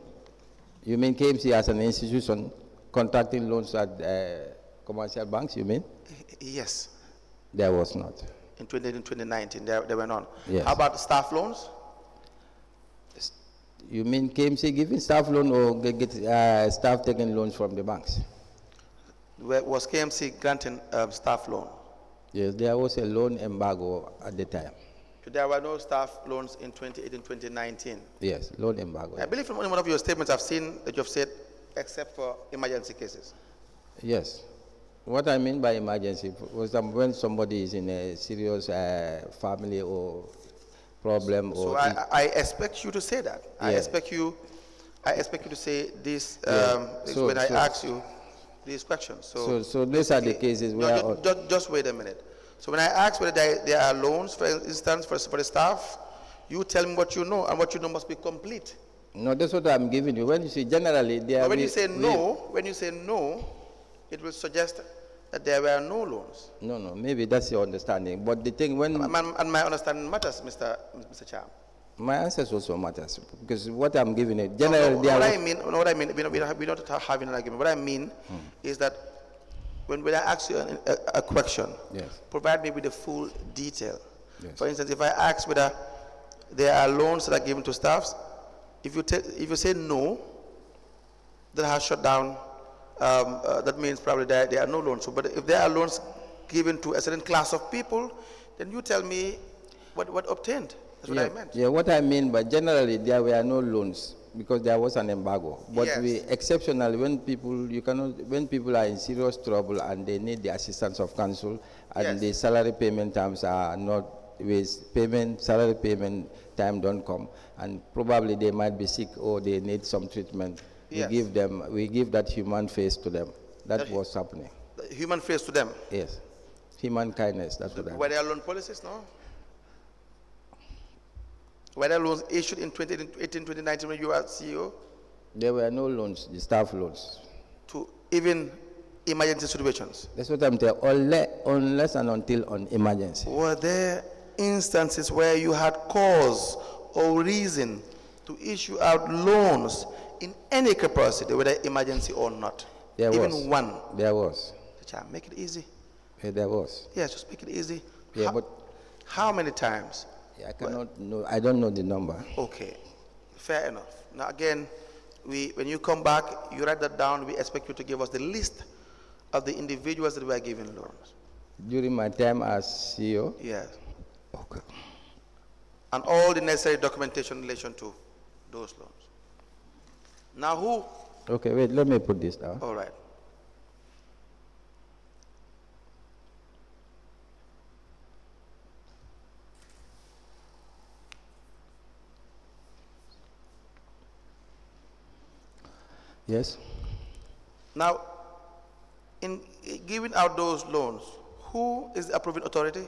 [SPEAKER 2] you mean K.M.C. as an institution contracting loans at commercial banks, you mean?
[SPEAKER 1] Yes.
[SPEAKER 2] There was not.
[SPEAKER 1] In 2018-2019, there were none.
[SPEAKER 2] Yes.
[SPEAKER 1] How about staff loans?
[SPEAKER 2] You mean K.M.C. giving staff loan or get staff taking loans from the banks?
[SPEAKER 1] Was K.M.C. granting staff loan?
[SPEAKER 2] Yes, there was a loan embargo at the time.
[SPEAKER 1] There were no staff loans in 2018-2019.
[SPEAKER 2] Yes, loan embargo.
[SPEAKER 1] I believe from one of your statements I've seen that you've said, except for emergency cases.
[SPEAKER 2] Yes. What I mean by emergency was that when somebody is in a serious family or problem,
[SPEAKER 1] So
[SPEAKER 2] or
[SPEAKER 1] I expect you to say that. I
[SPEAKER 2] Yeah.
[SPEAKER 1] expect you to say this when I ask you these questions.
[SPEAKER 2] so those are the cases
[SPEAKER 1] No,
[SPEAKER 2] where
[SPEAKER 1] just wait a minute. So when I ask whether there are loans, for instance, for the staff, you tell me what you know, and what you know must be complete.
[SPEAKER 2] No, that's what I'm giving you. When you see generally, there
[SPEAKER 1] But when you say no, it will suggest that there were no loans.
[SPEAKER 2] No, maybe that's your understanding. But the thing when
[SPEAKER 1] And my understanding matters, Mr. Cham.
[SPEAKER 2] my answers also matters because what I'm giving it generally.
[SPEAKER 1] What I mean, we're not having an argument. What I mean is that when I ask you a question,
[SPEAKER 2] Yes.
[SPEAKER 1] provide me with the full detail.
[SPEAKER 2] Yes.
[SPEAKER 1] For instance, if I ask whether there are loans that are given to staffs, if you say no, that has shut down. That means probably there are no loans. So, but if there are loans given to a certain class of people, then you tell me what obtained. That's what I meant.
[SPEAKER 2] Yeah, what I mean, but generally there were no loans because there was an embargo. But
[SPEAKER 1] Yes.
[SPEAKER 2] we exceptionally when people are in serious trouble and they need the assistance of council and
[SPEAKER 1] Yes.
[SPEAKER 2] the salary payment terms are not salary payment time don't come and probably they might be sick or they need some treatment.
[SPEAKER 1] Yes.
[SPEAKER 2] We give that human face to them. That was happening.
[SPEAKER 1] The human face to them.
[SPEAKER 2] Yes. Human kindness, that's what I mean.
[SPEAKER 1] Were there loan policies, no? Were there loans issued in 2018, 2019 when you were CEO?
[SPEAKER 2] There were no loans, the staff loans.
[SPEAKER 1] To even emergency situations?
[SPEAKER 2] That's what I'm telling unless and until on emergency.
[SPEAKER 1] Were there instances where you had cause or reason to issue out loans in any capacity, whether emergency or not?
[SPEAKER 2] There
[SPEAKER 1] even
[SPEAKER 2] was.
[SPEAKER 1] one?
[SPEAKER 2] There was.
[SPEAKER 1] Cham, make it easy.
[SPEAKER 2] Yeah, there was.
[SPEAKER 1] Yes, just make it easy.
[SPEAKER 2] Yeah, but
[SPEAKER 1] how many times?
[SPEAKER 2] I cannot know. I don't know the number.
[SPEAKER 1] Okay, fair enough. Now again, when you come back, you write that down. We expect you to give us the list of the individuals that were given loans.
[SPEAKER 2] During my time as CEO.
[SPEAKER 1] Yes.
[SPEAKER 2] Okay.
[SPEAKER 1] And all the necessary documentation in relation to those loans. Now who?
[SPEAKER 2] Okay, wait. Let me put this down.
[SPEAKER 1] All right.
[SPEAKER 2] Yes.
[SPEAKER 1] Now, in giving out those loans, who is the approving authority?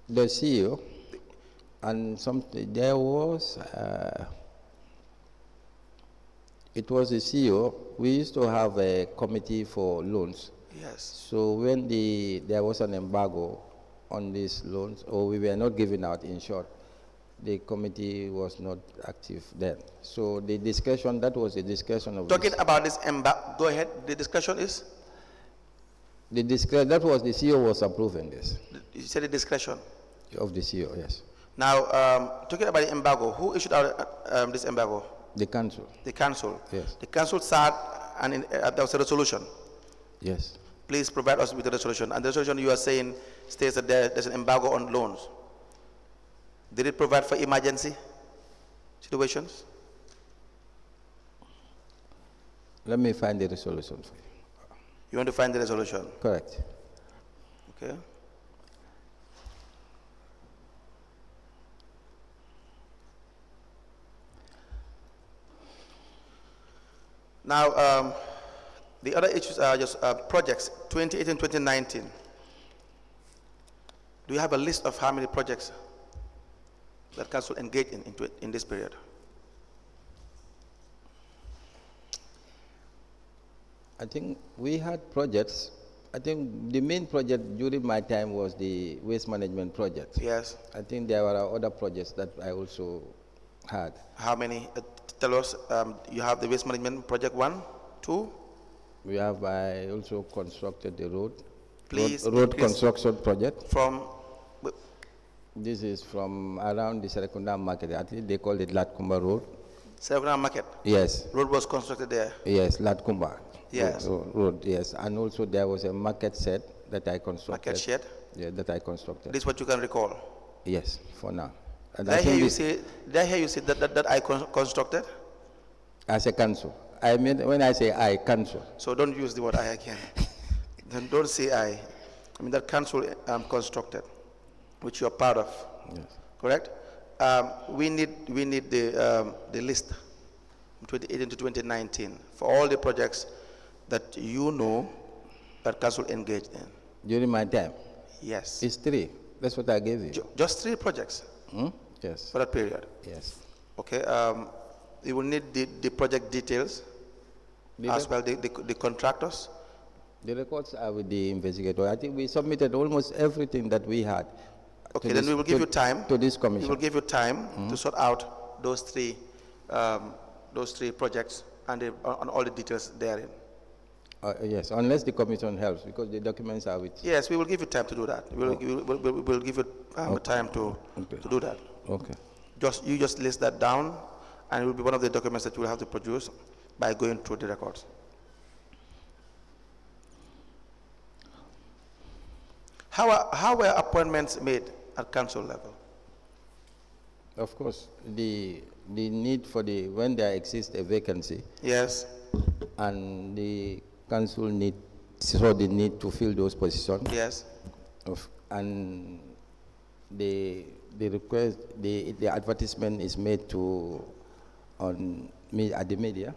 [SPEAKER 2] The CEO, and there was. It was the CEO. We used to have a committee for loans.
[SPEAKER 1] Yes.
[SPEAKER 2] So when there was an embargo on these loans, or we were not giving out, in short, the committee was not active then. So the discussion, that was the discussion of
[SPEAKER 1] Talking about this embargo, go ahead. The discussion is?
[SPEAKER 2] That was the CEO was approving this.
[SPEAKER 1] You said the discretion.
[SPEAKER 2] Of the CEO, yes.
[SPEAKER 1] Now, talking about the embargo, who issued out this embargo?
[SPEAKER 2] The council.
[SPEAKER 1] The council.
[SPEAKER 2] Yes.
[SPEAKER 1] The council sat and there was a resolution.
[SPEAKER 2] Yes.
[SPEAKER 1] Please provide us with the resolution. And the resolution you are saying states that there's an embargo on loans. Did it provide for emergency situations?
[SPEAKER 2] Let me find the resolution for you.
[SPEAKER 1] You want to find the resolution?
[SPEAKER 2] Correct.
[SPEAKER 1] Okay. Now, the other issues are just projects, 2018, 2019. Do you have a list of how many projects that council engaged in this period?
[SPEAKER 2] I think we had projects. I think the main project during my time was the waste management project.
[SPEAKER 1] Yes.
[SPEAKER 2] I think there were other projects that I also had.
[SPEAKER 1] How many? Tell us, you have the waste management project 1, 2?
[SPEAKER 2] I also constructed the road.
[SPEAKER 1] Please.
[SPEAKER 2] Road construction project.
[SPEAKER 1] From?
[SPEAKER 2] This is from around the Serekunda market. I think they call it Latkumba Road.
[SPEAKER 1] Serekunda market?
[SPEAKER 2] Yes.
[SPEAKER 1] Road was constructed there?
[SPEAKER 2] Yes, Latkumba.
[SPEAKER 1] Yes.
[SPEAKER 2] Road, yes. And also there was a market shed that I constructed.
[SPEAKER 1] Market shed?
[SPEAKER 2] Yeah, that I constructed.
[SPEAKER 1] This is what you can recall?
[SPEAKER 2] Yes, for now. And
[SPEAKER 1] Did I hear you say that I constructed?
[SPEAKER 2] As a council. I mean, when I say I, council.
[SPEAKER 1] So don't use the word I again. Then don't say I. I mean that council constructed, which you're part of.
[SPEAKER 2] Yes.
[SPEAKER 1] Correct? We need the list from 2018 to 2019 for all the projects that you know that council engaged in?
[SPEAKER 2] During my time,
[SPEAKER 1] Yes.
[SPEAKER 2] it's 3. That's what I gave you.
[SPEAKER 1] Just 3 projects
[SPEAKER 2] Yes.
[SPEAKER 1] for that period.
[SPEAKER 2] Yes.
[SPEAKER 1] Okay. You will need the project details as well, the contractors.
[SPEAKER 2] The records are with the investigator. I think we submitted almost everything that we had.
[SPEAKER 1] Okay, then we will give you time.
[SPEAKER 2] To this commission.
[SPEAKER 1] We will give you time to sort out those three projects and on all the details therein.
[SPEAKER 2] Yes, unless the commission helps, because the documents are with.
[SPEAKER 1] Yes, we will give you time to do that. We'll give you time to do that.
[SPEAKER 2] Okay.
[SPEAKER 1] You just list that down, and it will be one of the documents that you will have to produce by going through the records. How were appointments made at council level?
[SPEAKER 2] Of course, the need for when there exists a vacancy.
[SPEAKER 1] Yes.
[SPEAKER 2] And the council saw the need to fill those positions.
[SPEAKER 1] Yes.
[SPEAKER 2] And the request, the advertisement is made at the media.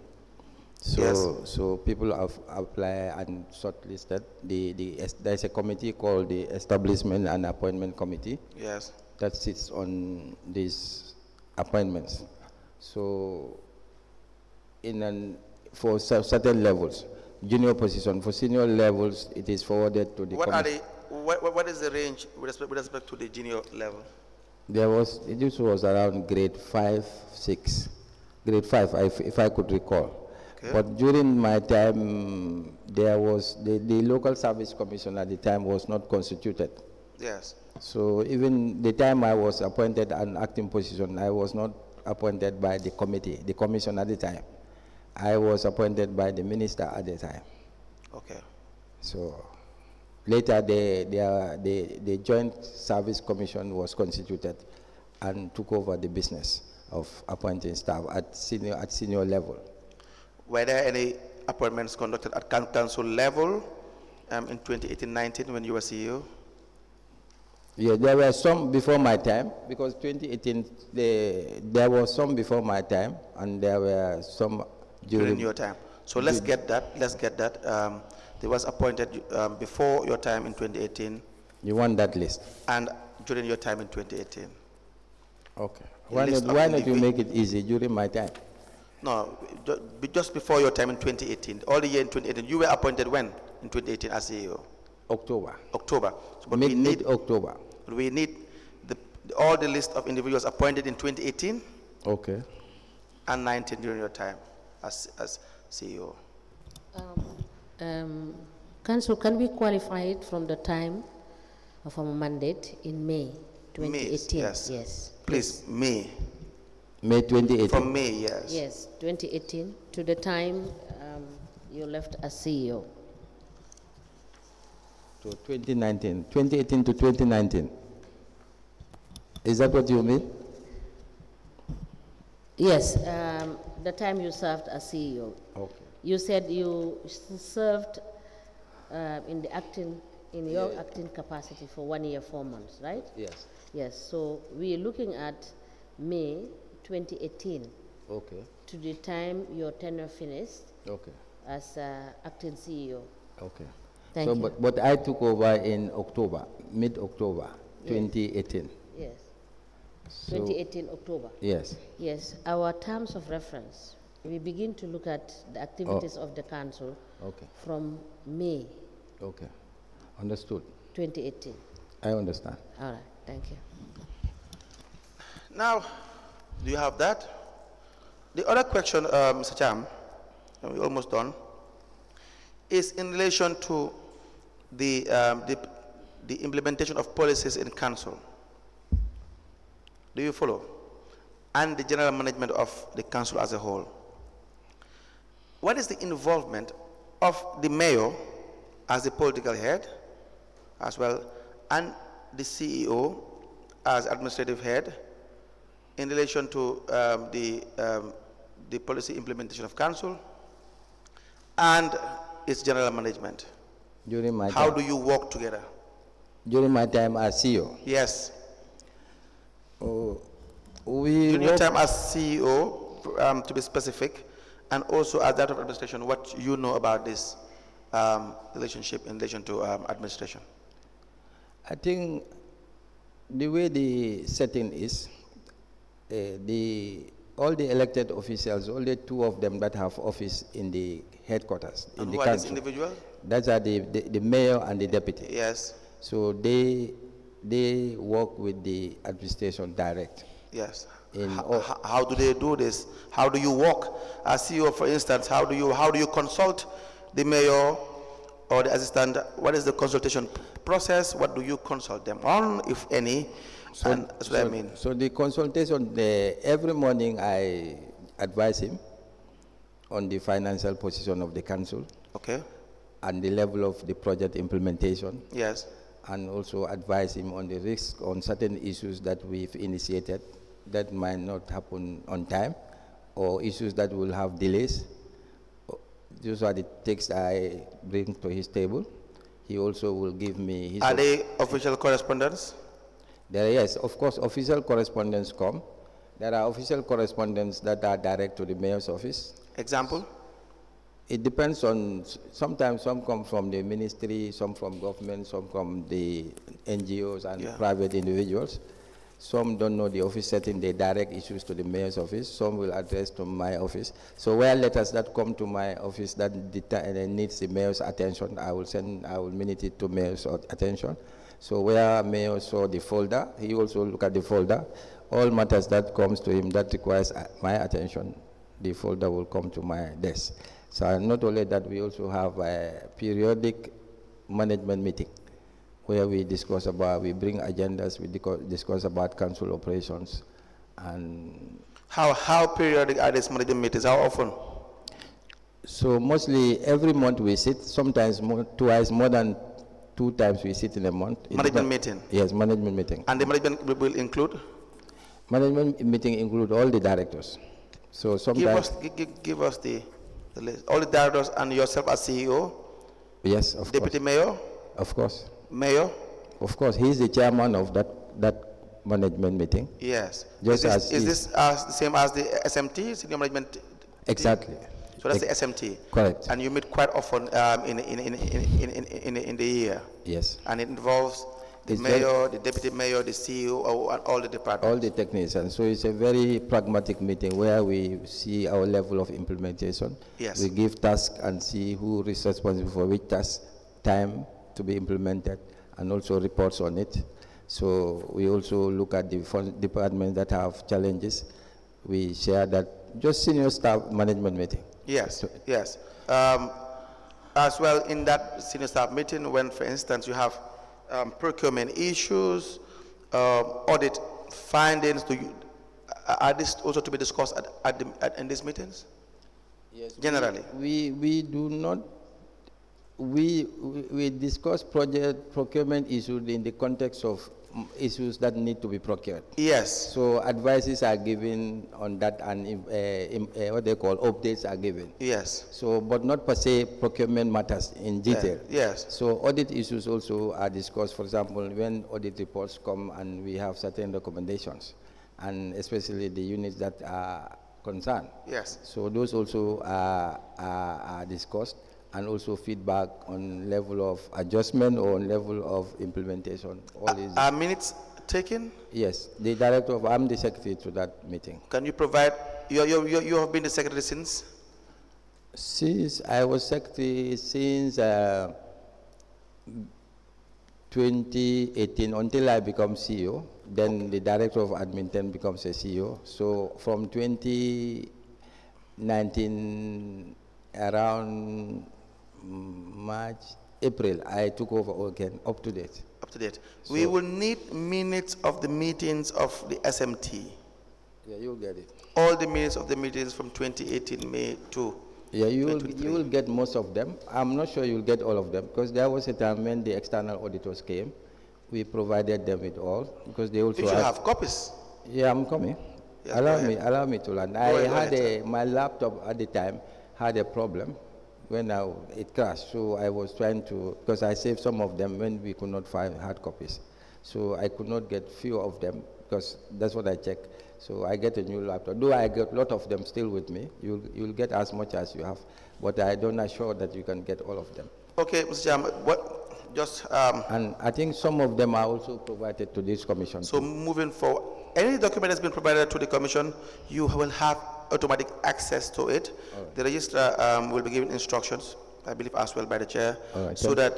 [SPEAKER 2] So,
[SPEAKER 1] yes.
[SPEAKER 2] So people have applied and shortlisted. There's a committee called the Establishment and Appointment Committee.
[SPEAKER 1] Yes.
[SPEAKER 2] That sits on these appointments. So, for certain levels, junior position, for senior levels, it is forwarded to the committee.
[SPEAKER 1] What is the range with respect to the junior level?
[SPEAKER 2] This was around grade 5, 6. Grade 5, if I could recall. Okay. But during my time, there was the local service commission at the time was not constituted.
[SPEAKER 1] Yes.
[SPEAKER 2] So even the time I was appointed an acting position, I was not appointed by the commission at the time. I was appointed by the minister at the time.
[SPEAKER 1] Okay.
[SPEAKER 2] So later the joint service commission was constituted and took over the business of appointing staff at senior level.
[SPEAKER 1] Were there any appointments conducted at council level in 2018-19 when you were CEO?
[SPEAKER 2] Yeah, there were some before my time, because 2018 there was some before my time, and there were some during
[SPEAKER 1] your time. So let's get that. There was appointed before your time in 2018.
[SPEAKER 2] You want that list?
[SPEAKER 1] And during your time in 2018.
[SPEAKER 2] Okay. Why not you make it easy during my time?
[SPEAKER 1] No, just before your time in 2018. All the year in 2018. You were appointed when in 2018 as CEO?
[SPEAKER 2] October.
[SPEAKER 1] So,
[SPEAKER 2] mid-October.
[SPEAKER 1] We need all the list of individuals appointed in 2018.
[SPEAKER 2] Okay.
[SPEAKER 1] And 19 during your time as CEO.
[SPEAKER 3] Council, can we qualify it from the time of our mandate in May 2018?
[SPEAKER 1] May, yes.
[SPEAKER 3] Yes.
[SPEAKER 1] Please, May.
[SPEAKER 2] May 2018.
[SPEAKER 1] From May, yes.
[SPEAKER 3] Yes, 2018 to the time you left as CEO.
[SPEAKER 2] To 2019, 2018 to 2019. Is that what you mean?
[SPEAKER 3] Yes, the time you served as CEO.
[SPEAKER 2] Okay.
[SPEAKER 3] You said you served in your acting capacity for 1 year, 4 months, right?
[SPEAKER 2] Yes.
[SPEAKER 3] Yes. So we are looking at May 2018.
[SPEAKER 2] Okay.
[SPEAKER 3] To the time your tenure finished.
[SPEAKER 2] Okay.
[SPEAKER 3] As acting CEO.
[SPEAKER 2] Okay.
[SPEAKER 3] Thank you.
[SPEAKER 2] But I took over in October, mid-October, 2018.
[SPEAKER 3] Yes.
[SPEAKER 2] So
[SPEAKER 3] 2018 October.
[SPEAKER 2] Yes.
[SPEAKER 3] Yes. Our terms of reference, we begin to look at the activities of the council from May.
[SPEAKER 2] Okay. Understood.
[SPEAKER 3] 2018.
[SPEAKER 2] I understand.
[SPEAKER 3] All right. Thank you.
[SPEAKER 1] Now, do you have that? The other question, Mr. Cham, and we're almost done, is in relation to the implementation of policies in council. Do you follow? And the general management of the council as a whole. What is the involvement of the mayor as the political head as well, and the CEO as administrative head in relation to the policy implementation of council and its general management?
[SPEAKER 2] During my
[SPEAKER 1] How
[SPEAKER 2] time.
[SPEAKER 1] do you work together?
[SPEAKER 2] During my time as CEO?
[SPEAKER 1] Yes.
[SPEAKER 2] During
[SPEAKER 1] your time as CEO, to be specific, and also as that of administration, what you know about this relationship in relation to administration?
[SPEAKER 2] I think the way the setting is, all the elected officials, only two of them that have office in the headquarters,
[SPEAKER 1] And
[SPEAKER 2] in
[SPEAKER 1] who
[SPEAKER 2] the
[SPEAKER 1] are these
[SPEAKER 2] council.
[SPEAKER 1] individuals?
[SPEAKER 2] That's are the mayor and the deputy.
[SPEAKER 1] Yes.
[SPEAKER 2] So they work with the administration direct.
[SPEAKER 1] Yes.
[SPEAKER 2] In
[SPEAKER 1] How do they do this? How do you work? As CEO, for instance, how do you consult the mayor or the assistant? What is the consultation process? What do you consult them on, if any? And that's what I mean.
[SPEAKER 2] So the consultation, every morning I advise him on the financial position of the council.
[SPEAKER 1] Okay.
[SPEAKER 2] And the level of the project implementation.
[SPEAKER 1] Yes.
[SPEAKER 2] And also advise him on the risk on certain issues that we've initiated that might not happen on time, or issues that will have delays. Those are the texts I bring to his table. He also will give me his...
[SPEAKER 1] Are they official correspondence?
[SPEAKER 2] Yes, of course, official correspondence come. There are official correspondence that are direct to the mayor's office.
[SPEAKER 1] Example?
[SPEAKER 2] It depends on, sometimes some come from the ministry, some from government, some from the NGOs and private individuals. Some don't know the office setting, they direct issues to the mayor's office. Some will address to my office. So where letters that come to my office that needs the mayor's attention, I will minute it to mayor's attention. So where mayor saw the folder, he also look at the folder. All matters that comes to him that requires my attention, the folder will come to my desk. So not only that, we also have a periodic management meeting where we discuss about, we bring agendas, we discuss about council operations. And
[SPEAKER 1] how periodic are these management meetings? How often?
[SPEAKER 2] So mostly every month we sit, sometimes twice, more than 2 times we sit in a month.
[SPEAKER 1] Management meeting?
[SPEAKER 2] Yes, management meeting.
[SPEAKER 1] And the management will include?
[SPEAKER 2] Management meeting include all the directors. So sometimes...
[SPEAKER 1] Give us the list. All the directors and yourself as CEO?
[SPEAKER 2] Yes, of
[SPEAKER 1] Deputy
[SPEAKER 2] course.
[SPEAKER 1] Mayor?
[SPEAKER 2] Of course.
[SPEAKER 1] Mayor?
[SPEAKER 2] Of course, he's the chairman of that management meeting.
[SPEAKER 1] Yes.
[SPEAKER 2] Just
[SPEAKER 1] is this the same as the SMT, senior management team?
[SPEAKER 2] Exactly.
[SPEAKER 1] So that's the SMT.
[SPEAKER 2] Correct.
[SPEAKER 1] And you meet quite often in the year.
[SPEAKER 2] Yes.
[SPEAKER 1] And it involves the mayor, the deputy mayor, the CEO, and all the departments.
[SPEAKER 2] All the technicians. So it's a very pragmatic meeting where we see our level of implementation.
[SPEAKER 1] Yes.
[SPEAKER 2] We give tasks and see who is responsible for which task, time to be implemented, and also reports on it. So we also look at the departments that have challenges. We share that, just senior staff management meeting.
[SPEAKER 1] Yes, yes. As well, in that senior staff meeting, when, for instance, you have procurement issues, audit findings, are these also to be discussed in these meetings?
[SPEAKER 2] Yes.
[SPEAKER 1] Generally?
[SPEAKER 2] We do not, we discuss project procurement issues in the context of issues that need to be procured.
[SPEAKER 1] Yes.
[SPEAKER 2] So advices are given on that, and what they call updates are given.
[SPEAKER 1] Yes.
[SPEAKER 2] So, but not per se procurement matters in detail.
[SPEAKER 1] Yes.
[SPEAKER 2] So audit issues also are discussed. For example, when audit reports come and we have certain recommendations, and especially the units that are concerned.
[SPEAKER 1] Yes.
[SPEAKER 2] So those also are discussed, and also feedback on level of adjustment or level of implementation.
[SPEAKER 1] Are minutes taken?
[SPEAKER 2] Yes, the director I'm the secretary to that meeting.
[SPEAKER 1] Can you provide, you have been the secretary since?
[SPEAKER 2] Since I was secretary since 2018 until I become CEO, then the director of admin then becomes a CEO. So from 2019 around March, April, I took over again, up to date.
[SPEAKER 1] Up to date.
[SPEAKER 2] So
[SPEAKER 1] we will need minutes of the meetings of the SMT.
[SPEAKER 2] Yeah, you'll get it.
[SPEAKER 1] All the minutes of the meetings from 2018 May to
[SPEAKER 2] yeah, you will get most of them. I'm not sure you'll get all of them, because there was a time when the external auditors came. We provided them with all, because they also
[SPEAKER 1] you should have copies.
[SPEAKER 2] Yeah, I'm coming.
[SPEAKER 1] Yeah,
[SPEAKER 2] allow me to learn. My laptop at the time had a problem when it crashed. So I was trying to, because I saved some of them when we could not find hard copies. So I could not get few of them, because that's what I checked. So I get a new laptop. Though I got a lot of them still with me, you'll get as much as you have, but I don't assure that you can get all of them.
[SPEAKER 1] Okay, Mr. Chairman, what, just,
[SPEAKER 2] And I think some of them are also provided to this commission.
[SPEAKER 1] so
[SPEAKER 2] too.
[SPEAKER 1] moving forward, any document that's been provided to the commission, you will have automatic access to it. The registrar will be given instructions, I believe as well by the chair,
[SPEAKER 2] All right,
[SPEAKER 1] so that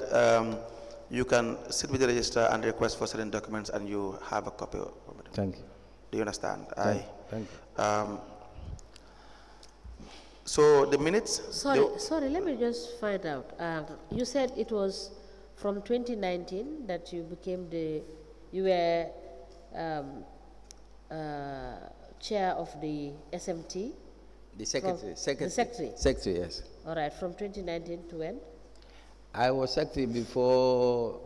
[SPEAKER 1] you can sit with the registrar and request for certain documents and you have a copy of it.
[SPEAKER 2] Thank you.
[SPEAKER 1] Do you understand?
[SPEAKER 2] Thank you.
[SPEAKER 1] So the minutes?
[SPEAKER 3] Sorry, let me just find out. You said it was from 2019 that you became you were chair of the SMT?
[SPEAKER 2] The secretary.
[SPEAKER 3] The secretary?
[SPEAKER 2] Secretary, yes.
[SPEAKER 3] All right, from 2019 to when?
[SPEAKER 2] I was secretary before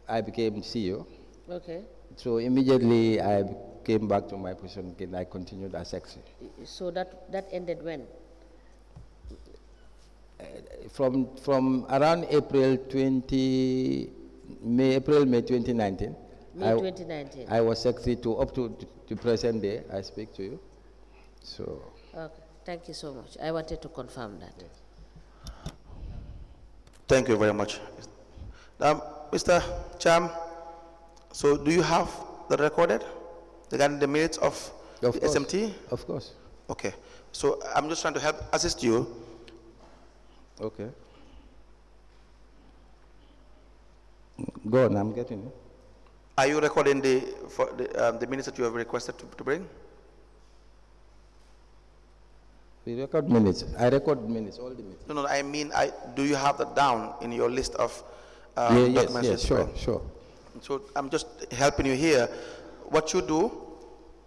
[SPEAKER 2] I became CEO.
[SPEAKER 3] Okay.
[SPEAKER 2] So immediately I came back to my position and I continued as secretary.
[SPEAKER 3] So that ended when?
[SPEAKER 2] From around April 2019.
[SPEAKER 3] May 2019.
[SPEAKER 2] I was secretary to up to present day. I speak to you. So.
[SPEAKER 3] Okay, thank you so much. I wanted to confirm that.
[SPEAKER 1] Thank you very much. Mr. Cham, so do you have the recorded regarding the minutes of the
[SPEAKER 2] course,
[SPEAKER 1] SMT?
[SPEAKER 2] Of course.
[SPEAKER 1] Okay. So I'm just trying to help assist you.
[SPEAKER 2] Okay. Go on, I'm getting it.
[SPEAKER 1] Are you recording the minutes that you have requested to bring?
[SPEAKER 2] We record minutes. I record minutes, all the minutes.
[SPEAKER 1] No, I mean, do you have that down in your list of documents?
[SPEAKER 2] Yes, sure.
[SPEAKER 1] So I'm just helping you here. What you do,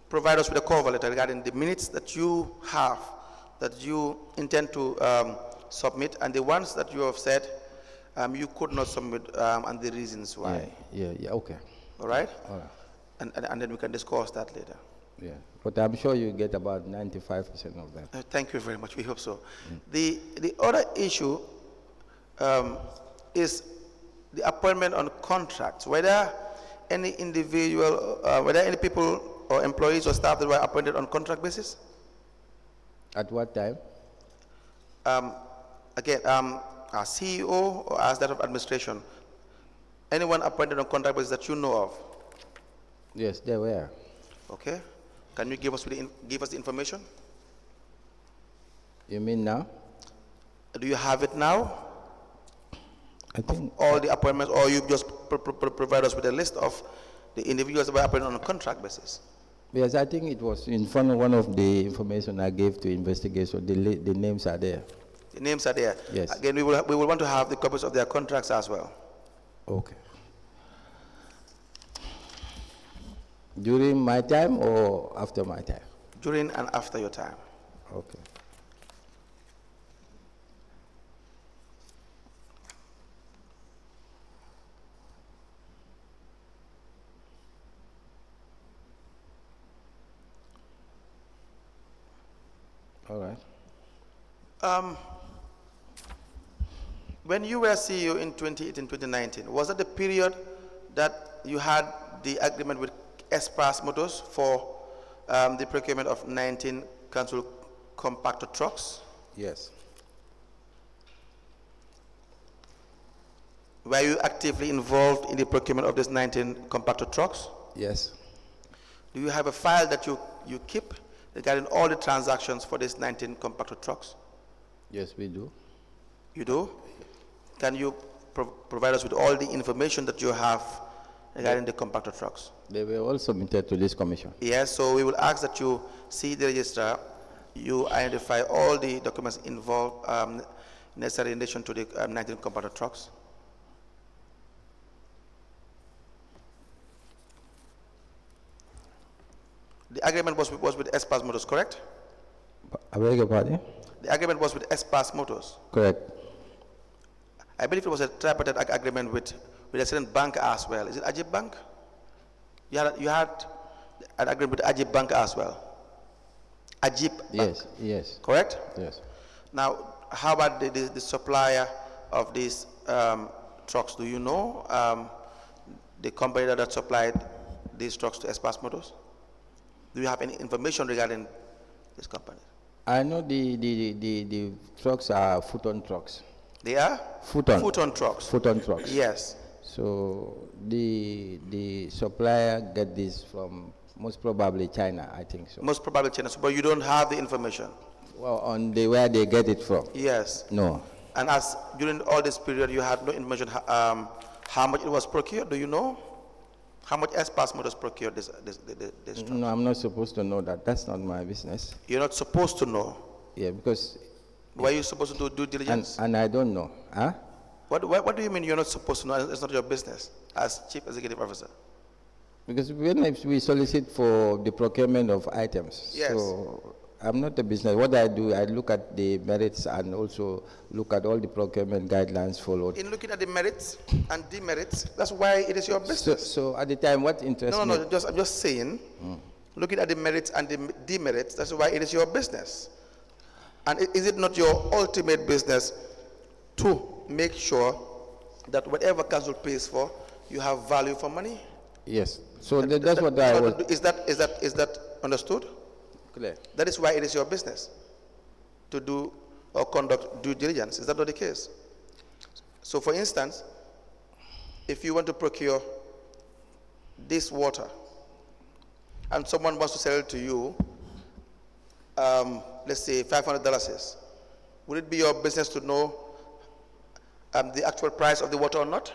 [SPEAKER 1] provide us with a cover letter regarding the minutes that you have, that you intend to submit, and the ones that you have said you could not submit, and the reasons why.
[SPEAKER 2] Yeah, okay.
[SPEAKER 1] All right?
[SPEAKER 2] All right.
[SPEAKER 1] And then we can discuss that later.
[SPEAKER 2] Yeah, but I'm sure you get about 95% of that.
[SPEAKER 1] Thank you very much. We hope so. The other issue is the appointment on contracts. Whether any individual, whether any people or employees or staff that were appointed on contract basis.
[SPEAKER 2] At what time?
[SPEAKER 1] Again, our CEO or as that of administration. Anyone appointed on contract basis that you know of?
[SPEAKER 2] Yes, there were.
[SPEAKER 1] Okay. Can you give us the information?
[SPEAKER 2] You mean now?
[SPEAKER 1] Do you have it now?
[SPEAKER 2] I think
[SPEAKER 1] All the appointments, or you just provide us with a list of the individuals that were appointed on a contract basis?
[SPEAKER 2] Yes, I think it was in front of one of the information I gave to investigation. The names are there.
[SPEAKER 1] The names are there.
[SPEAKER 2] Yes.
[SPEAKER 1] Again, we will want to have the copies of their contracts as well.
[SPEAKER 2] Okay. During my time or after my time?
[SPEAKER 1] During and after your time.
[SPEAKER 2] Okay. All right.
[SPEAKER 1] When you were CEO in 2018, 2019, was that the period that you had the agreement with Espas Motors for the procurement of 19 council compactor trucks?
[SPEAKER 2] Yes.
[SPEAKER 1] Were you actively involved in the procurement of these 19 compactor trucks?
[SPEAKER 2] Yes.
[SPEAKER 1] Do you have a file that you keep regarding all the transactions for these 19 compactor trucks?
[SPEAKER 2] Yes, we do.
[SPEAKER 1] You do? Can you provide us with all the information that you have regarding the compactor trucks?
[SPEAKER 2] They were all submitted to this commission.
[SPEAKER 1] Yes, so we will ask that you see the registrar, you identify all the documents involved necessary in relation to the 19 compactor trucks. The agreement was with Espas Motors, correct?
[SPEAKER 2] I beg your pardon?
[SPEAKER 1] The agreement was with Espas Motors.
[SPEAKER 2] Correct.
[SPEAKER 1] I believe it was a tripartite agreement with a certain bank as well. Is it Ajib Bank? You had an agreement with Ajib Bank as well. Ajib Bank.
[SPEAKER 2] Yes.
[SPEAKER 1] Correct?
[SPEAKER 2] Yes.
[SPEAKER 1] Now, how about the supplier of these trucks? Do you know the company that supplied these trucks to Espas Motors? Do you have any information regarding this company?
[SPEAKER 2] I know the trucks are foot-on trucks.
[SPEAKER 1] They are?
[SPEAKER 2] Futon.
[SPEAKER 1] Futon trucks.
[SPEAKER 2] Futon trucks.
[SPEAKER 1] Yes.
[SPEAKER 2] So the supplier get this from most probably China, I think so.
[SPEAKER 1] Most probably China, but you don't have the information.
[SPEAKER 2] Well, on the where they get it from.
[SPEAKER 1] Yes.
[SPEAKER 2] No.
[SPEAKER 1] And as during all this period, you had no information how much it was procured. Do you know how much S-Pass motors procured this truck?
[SPEAKER 2] No, I'm not supposed to know that. That's not my business.
[SPEAKER 1] You're not supposed to know.
[SPEAKER 2] Yeah, because.
[SPEAKER 1] Why are you supposed to do due diligence?
[SPEAKER 2] And I don't know. Huh?
[SPEAKER 1] What do you mean you're not supposed to know? It's not your business as Chief Executive Officer.
[SPEAKER 2] Because when we solicit for the procurement of items,
[SPEAKER 1] yes.
[SPEAKER 2] So I'm not a business. What I do, I look at the merits and also look at all the procurement guidelines followed.
[SPEAKER 1] In looking at the merits and demerits, that's why it is your business.
[SPEAKER 2] So at the time, what interests me?
[SPEAKER 1] No, I'm just saying, looking at the merits and the demerits, that's why it is your business. And is it not your ultimate business to make sure that whatever council pays for, you have value for money?
[SPEAKER 2] Yes. So that's what I was.
[SPEAKER 1] Is that understood?
[SPEAKER 2] Clear.
[SPEAKER 1] That is why it is your business to do or conduct due diligence. Is that not the case? So, for instance, if you want to procure this water and someone wants to sell it to you, let's say $500, would it be your business to know the actual price of the water or not?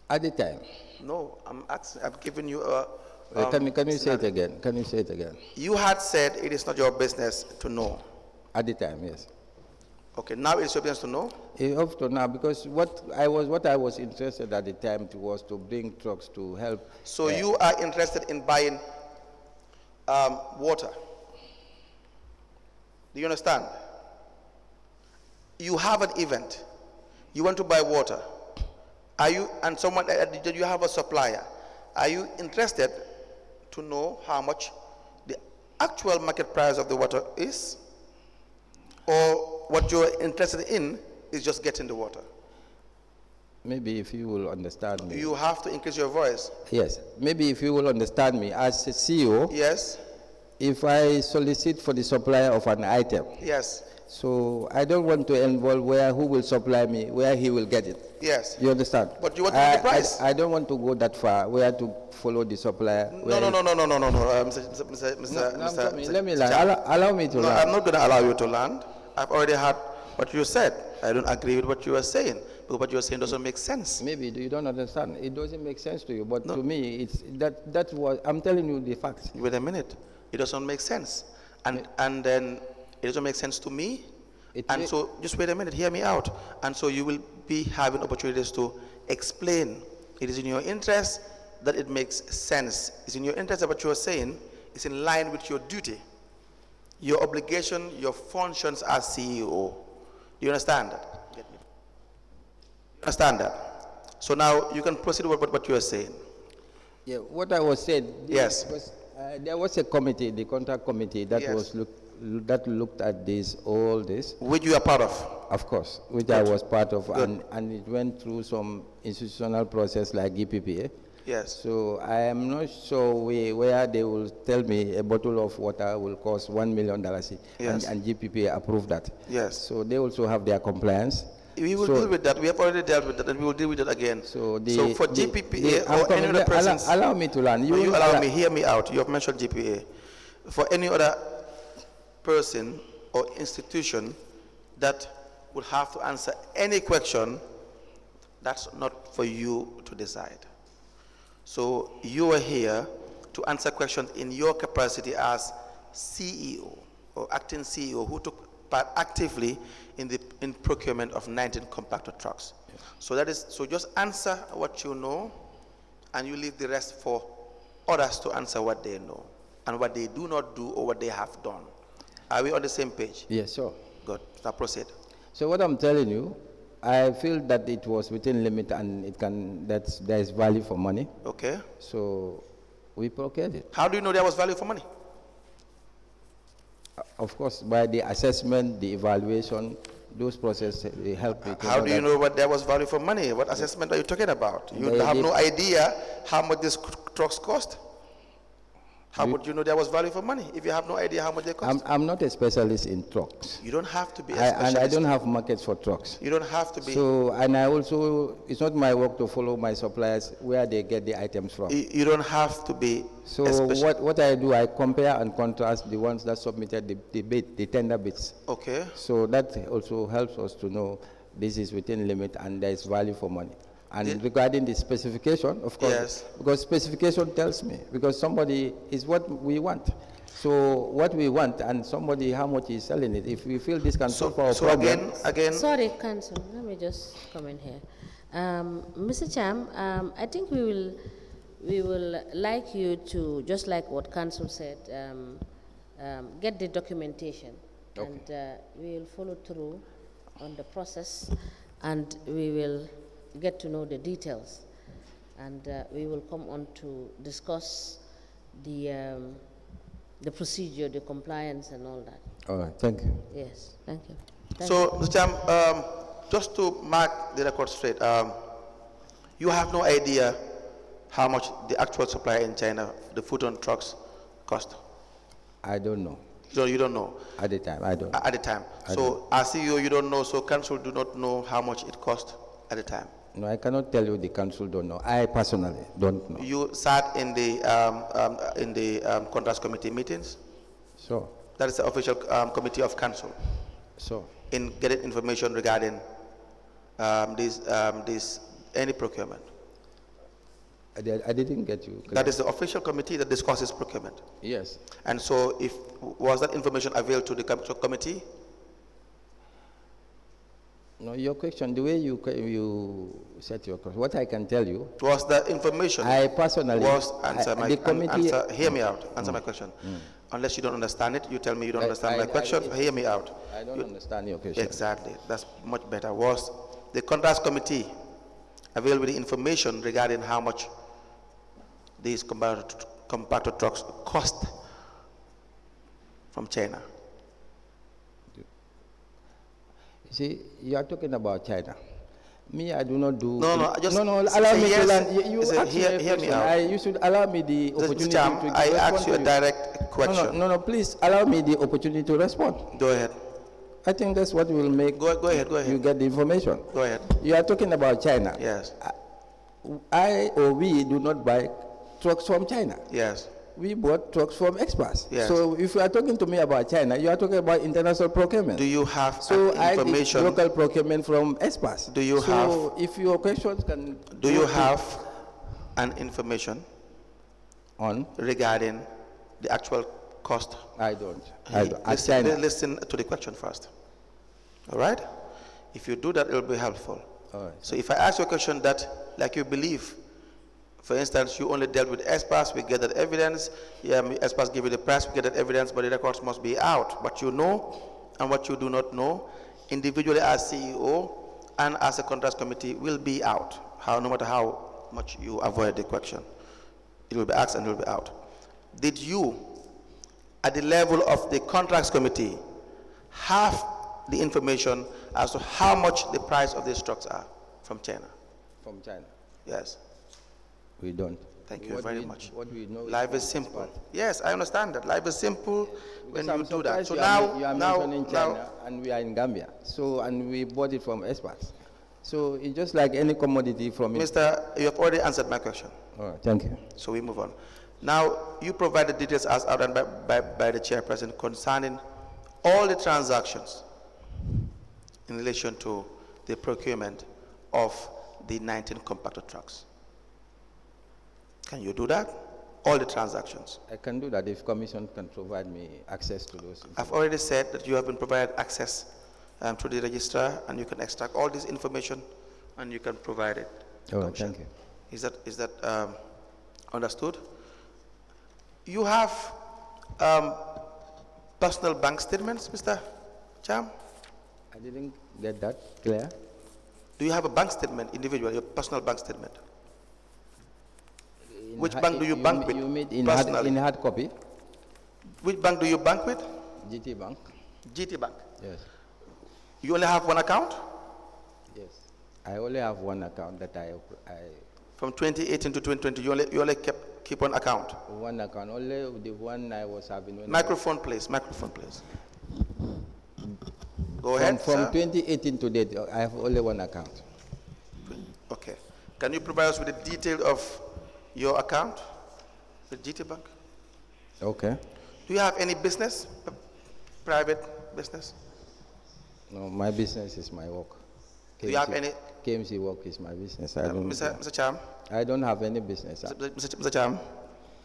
[SPEAKER 2] At the time.
[SPEAKER 1] No, I'm asking. I'm giving you a.
[SPEAKER 2] Can you say it again? Can you say it again?
[SPEAKER 1] You had said it is not your business to know.
[SPEAKER 2] At the time, yes.
[SPEAKER 1] Okay, now it's your business to know.
[SPEAKER 2] Up to now, because what I was interested at the time was to bring trucks to help.
[SPEAKER 1] So you are interested in buying water. Do you understand? You have an event. You want to buy water. Are you, and someone, you have a supplier. Are you interested to know how much the actual market price of the water is? Or what you're interested in is just getting the water?
[SPEAKER 2] Maybe if you will understand me.
[SPEAKER 1] You have to increase your voice.
[SPEAKER 2] Yes. Maybe if you will understand me, as a CEO,
[SPEAKER 1] yes.
[SPEAKER 2] If I solicit for the supplier of an item,
[SPEAKER 1] yes.
[SPEAKER 2] So I don't want to involve who will supply me, where he will get it.
[SPEAKER 1] Yes.
[SPEAKER 2] You understand?
[SPEAKER 1] But you want to know the price.
[SPEAKER 2] I don't want to go that far, where to follow the supplier.
[SPEAKER 1] No.
[SPEAKER 2] Let me land. Allow me to land.
[SPEAKER 1] No, I'm not going to allow you to land. I've already heard what you said. I don't agree with what you are saying. Because what you are saying doesn't make sense.
[SPEAKER 2] Maybe you don't understand. It doesn't make sense to you. But to me, it's that was, I'm telling you the facts.
[SPEAKER 1] Wait a minute. It doesn't make sense. And then it doesn't make sense to me. So just wait a minute, hear me out. And so you will be having opportunities to explain. It is in your interest that it makes sense. It's in your interest that what you are saying is in line with your duty, your obligation, your functions as CEO. Do you understand that? Get me? Understand that? So now you can proceed with what you are saying.
[SPEAKER 2] Yeah, what I was saying.
[SPEAKER 1] Yes.
[SPEAKER 2] Was, there was a committee, the contract committee, that
[SPEAKER 1] yes.
[SPEAKER 2] that looked at all this.
[SPEAKER 1] Which you are part of?
[SPEAKER 2] Of course, which Good. I was part of, and it went through some institutional process like GPPA.
[SPEAKER 1] Yes.
[SPEAKER 2] So I am not sure where they will tell me a bottle of water will cost $1 million,
[SPEAKER 1] yes.
[SPEAKER 2] and GPPA approved that.
[SPEAKER 1] Yes.
[SPEAKER 2] So they also have their compliance.
[SPEAKER 1] We will deal with that. We have already dealt with that, and we will deal with that again. So for GPPA or any other persons,
[SPEAKER 2] allow me to learn.
[SPEAKER 1] You allow me. Hear me out. You have mentioned GPA. For any other person or institution that would have to answer any question, that's not for you to decide. So you are here to answer questions in your capacity as CEO or acting CEO who took part actively in procurement of 19 compactor trucks. Yes. So just answer what you know, and you leave the rest for others to answer what they know and what they do not do or what they have done. Are we on the same page?
[SPEAKER 2] Yes, sure.
[SPEAKER 1] Good. Now proceed.
[SPEAKER 2] So what I'm telling you, I feel that it was within limit and there is value for money.
[SPEAKER 1] Okay.
[SPEAKER 2] So we procured it.
[SPEAKER 1] How do you know there was value for money?
[SPEAKER 2] Of course, by the assessment, the evaluation, those processes help me.
[SPEAKER 1] How do you know what there was value for money? What assessment are you talking about? You have no idea how much these trucks cost? How would you know there was value for money if you have no idea how much they cost?
[SPEAKER 2] I'm not a specialist in trucks.
[SPEAKER 1] You don't have to be a
[SPEAKER 2] And
[SPEAKER 1] specialist.
[SPEAKER 2] I don't have markets for trucks.
[SPEAKER 1] You don't have to be.
[SPEAKER 2] So, and I also, it's not my work to follow my suppliers where they get the items from.
[SPEAKER 1] You don't have to be
[SPEAKER 2] So
[SPEAKER 1] a specialist.
[SPEAKER 2] what I do, I compare and contrast the ones that submitted the bid, the tender bids.
[SPEAKER 1] Okay.
[SPEAKER 2] So that also helps us to know this is within limit and there is value for money. And regarding the specification, of course,
[SPEAKER 1] Yes.
[SPEAKER 2] because specification tells me, because somebody is what we want. So what we want and somebody how much is selling it. If we feel this can solve our
[SPEAKER 1] So
[SPEAKER 2] problem.
[SPEAKER 1] again,
[SPEAKER 3] Sorry, Council, let me just come in here. Mr. Cham, I think we will like you to, just like what Council said, get the documentation.
[SPEAKER 2] Okay.
[SPEAKER 3] And we will follow through on the process, and we will get to know the details. And we will come on to discuss the procedure, the compliance, and all that.
[SPEAKER 2] All right, thank you.
[SPEAKER 3] Yes, thank you. Thank
[SPEAKER 1] so Mr. Cham, just to mark the record straight, you have no idea how much the actual supply in China, the food on trucks, cost.
[SPEAKER 2] I don't know.
[SPEAKER 1] So you don't know
[SPEAKER 2] At the time, I don't.
[SPEAKER 1] at the time.
[SPEAKER 2] I
[SPEAKER 1] So as CEO, you don't know. So council do not know how much it cost at the time.
[SPEAKER 2] No, I cannot tell you the council don't know. I personally don't know.
[SPEAKER 1] You sat in the contracts committee meetings.
[SPEAKER 2] So,
[SPEAKER 1] That is the official committee of council
[SPEAKER 2] so,
[SPEAKER 1] in getting information regarding this any procurement.
[SPEAKER 2] I didn't get you.
[SPEAKER 1] That is the official committee that discusses procurement.
[SPEAKER 2] Yes.
[SPEAKER 1] And so, was that information available to the committee?
[SPEAKER 2] No, your question, the way you set your question, what I can tell you,
[SPEAKER 1] Was the information?
[SPEAKER 2] I personally,
[SPEAKER 1] Hear me out. Answer my question. Unless you don't understand it, you tell me you don't understand my question. Hear me out.
[SPEAKER 2] I don't understand your question.
[SPEAKER 1] Exactly. That's much better. Was the contracts committee available with the information regarding how much these compactor trucks cost from China?
[SPEAKER 2] See, you are talking about China. Me, I do not do.
[SPEAKER 1] No, just
[SPEAKER 2] no.
[SPEAKER 1] say
[SPEAKER 2] Allow me
[SPEAKER 1] yes.
[SPEAKER 2] to learn. You
[SPEAKER 1] Say,
[SPEAKER 2] asked me a
[SPEAKER 1] hear me
[SPEAKER 2] question.
[SPEAKER 1] out.
[SPEAKER 2] You should allow me the
[SPEAKER 1] Mr.
[SPEAKER 2] opportunity
[SPEAKER 1] Cham,
[SPEAKER 2] to
[SPEAKER 1] I
[SPEAKER 2] respond
[SPEAKER 1] asked you
[SPEAKER 2] to
[SPEAKER 1] a direct question.
[SPEAKER 2] No, please allow me the opportunity to respond.
[SPEAKER 1] Go ahead.
[SPEAKER 2] I think that's what will make
[SPEAKER 1] Go ahead.
[SPEAKER 2] you get the information.
[SPEAKER 1] Go ahead.
[SPEAKER 2] You are talking about China.
[SPEAKER 1] Yes.
[SPEAKER 2] I or we do not buy trucks from China.
[SPEAKER 1] Yes.
[SPEAKER 2] We bought trucks from experts.
[SPEAKER 1] Yes.
[SPEAKER 2] So if you are talking to me about China, you are talking about international procurement.
[SPEAKER 1] Do you have
[SPEAKER 2] So I did
[SPEAKER 1] information?
[SPEAKER 2] local procurement from experts.
[SPEAKER 1] Do you
[SPEAKER 2] so if your questions can...
[SPEAKER 1] Do you have an information
[SPEAKER 2] on?
[SPEAKER 1] regarding the actual cost?
[SPEAKER 2] I don't.
[SPEAKER 1] Listen to the question first. All right? If you do that, it will be helpful.
[SPEAKER 2] All right.
[SPEAKER 1] So if I ask you a question that, like you believe, for instance, you only dealt with experts, we get that evidence, experts give you the price, we get that evidence, but the records must be out. But you know, and what you do not know, individually as CEO and as a contracts committee will be out, no matter how much you avoid the question. It will be asked and it will be out. Did you, at the level of the contracts committee, have the information as to how much the price of these trucks are from China?
[SPEAKER 2] From China?
[SPEAKER 1] Yes.
[SPEAKER 2] We don't.
[SPEAKER 1] Thank you very much.
[SPEAKER 2] What we know
[SPEAKER 1] Life is simple. Yes, I understand that. Life is simple when you do that. So
[SPEAKER 2] you are mentioning China and we are in Gambia. So, and we bought it from experts. So it's just like any commodity from...
[SPEAKER 1] Mr., you have already answered my question.
[SPEAKER 2] All right, thank you.
[SPEAKER 1] So we move on. Now, you provided details as outlined by the chairperson concerning all the transactions in relation to the procurement of the 19 compactor trucks. Can you do that? All the transactions.
[SPEAKER 2] I can do that if Commission can provide me access to those.
[SPEAKER 1] I've already said that you have been provided access to the registrar, and you can extract all this information and you can provide it.
[SPEAKER 2] All right, thank you.
[SPEAKER 1] Is that understood? You have personal bank statements, Mr. Cham?
[SPEAKER 2] I didn't get that clear.
[SPEAKER 1] Do you have a bank statement, individual, your personal bank statement? Which bank do you bank with?
[SPEAKER 2] You mean in
[SPEAKER 1] personally?
[SPEAKER 2] hard copy?
[SPEAKER 1] Which bank do you bank with?
[SPEAKER 2] GT Bank.
[SPEAKER 1] GT Bank.
[SPEAKER 2] Yes.
[SPEAKER 1] You only have one account?
[SPEAKER 2] Yes. I only have one account that I
[SPEAKER 1] From 2018 to 2020, you only kept keep one account.
[SPEAKER 2] One account, only the one I was having. When
[SPEAKER 1] Microphone, please. Microphone, please. Go ahead,
[SPEAKER 2] from
[SPEAKER 1] sir.
[SPEAKER 2] 2018 to date, I have only one account.
[SPEAKER 1] Okay. Can you provide us with the detail of your account with GT Bank?
[SPEAKER 2] Okay.
[SPEAKER 1] Do you have any business, private business?
[SPEAKER 2] No, my business is my work.
[SPEAKER 1] Do you have any?
[SPEAKER 2] K.M.C work is my business. I don't.
[SPEAKER 1] Mr. Cham?
[SPEAKER 2] I don't have any business.
[SPEAKER 1] Mr. Cham,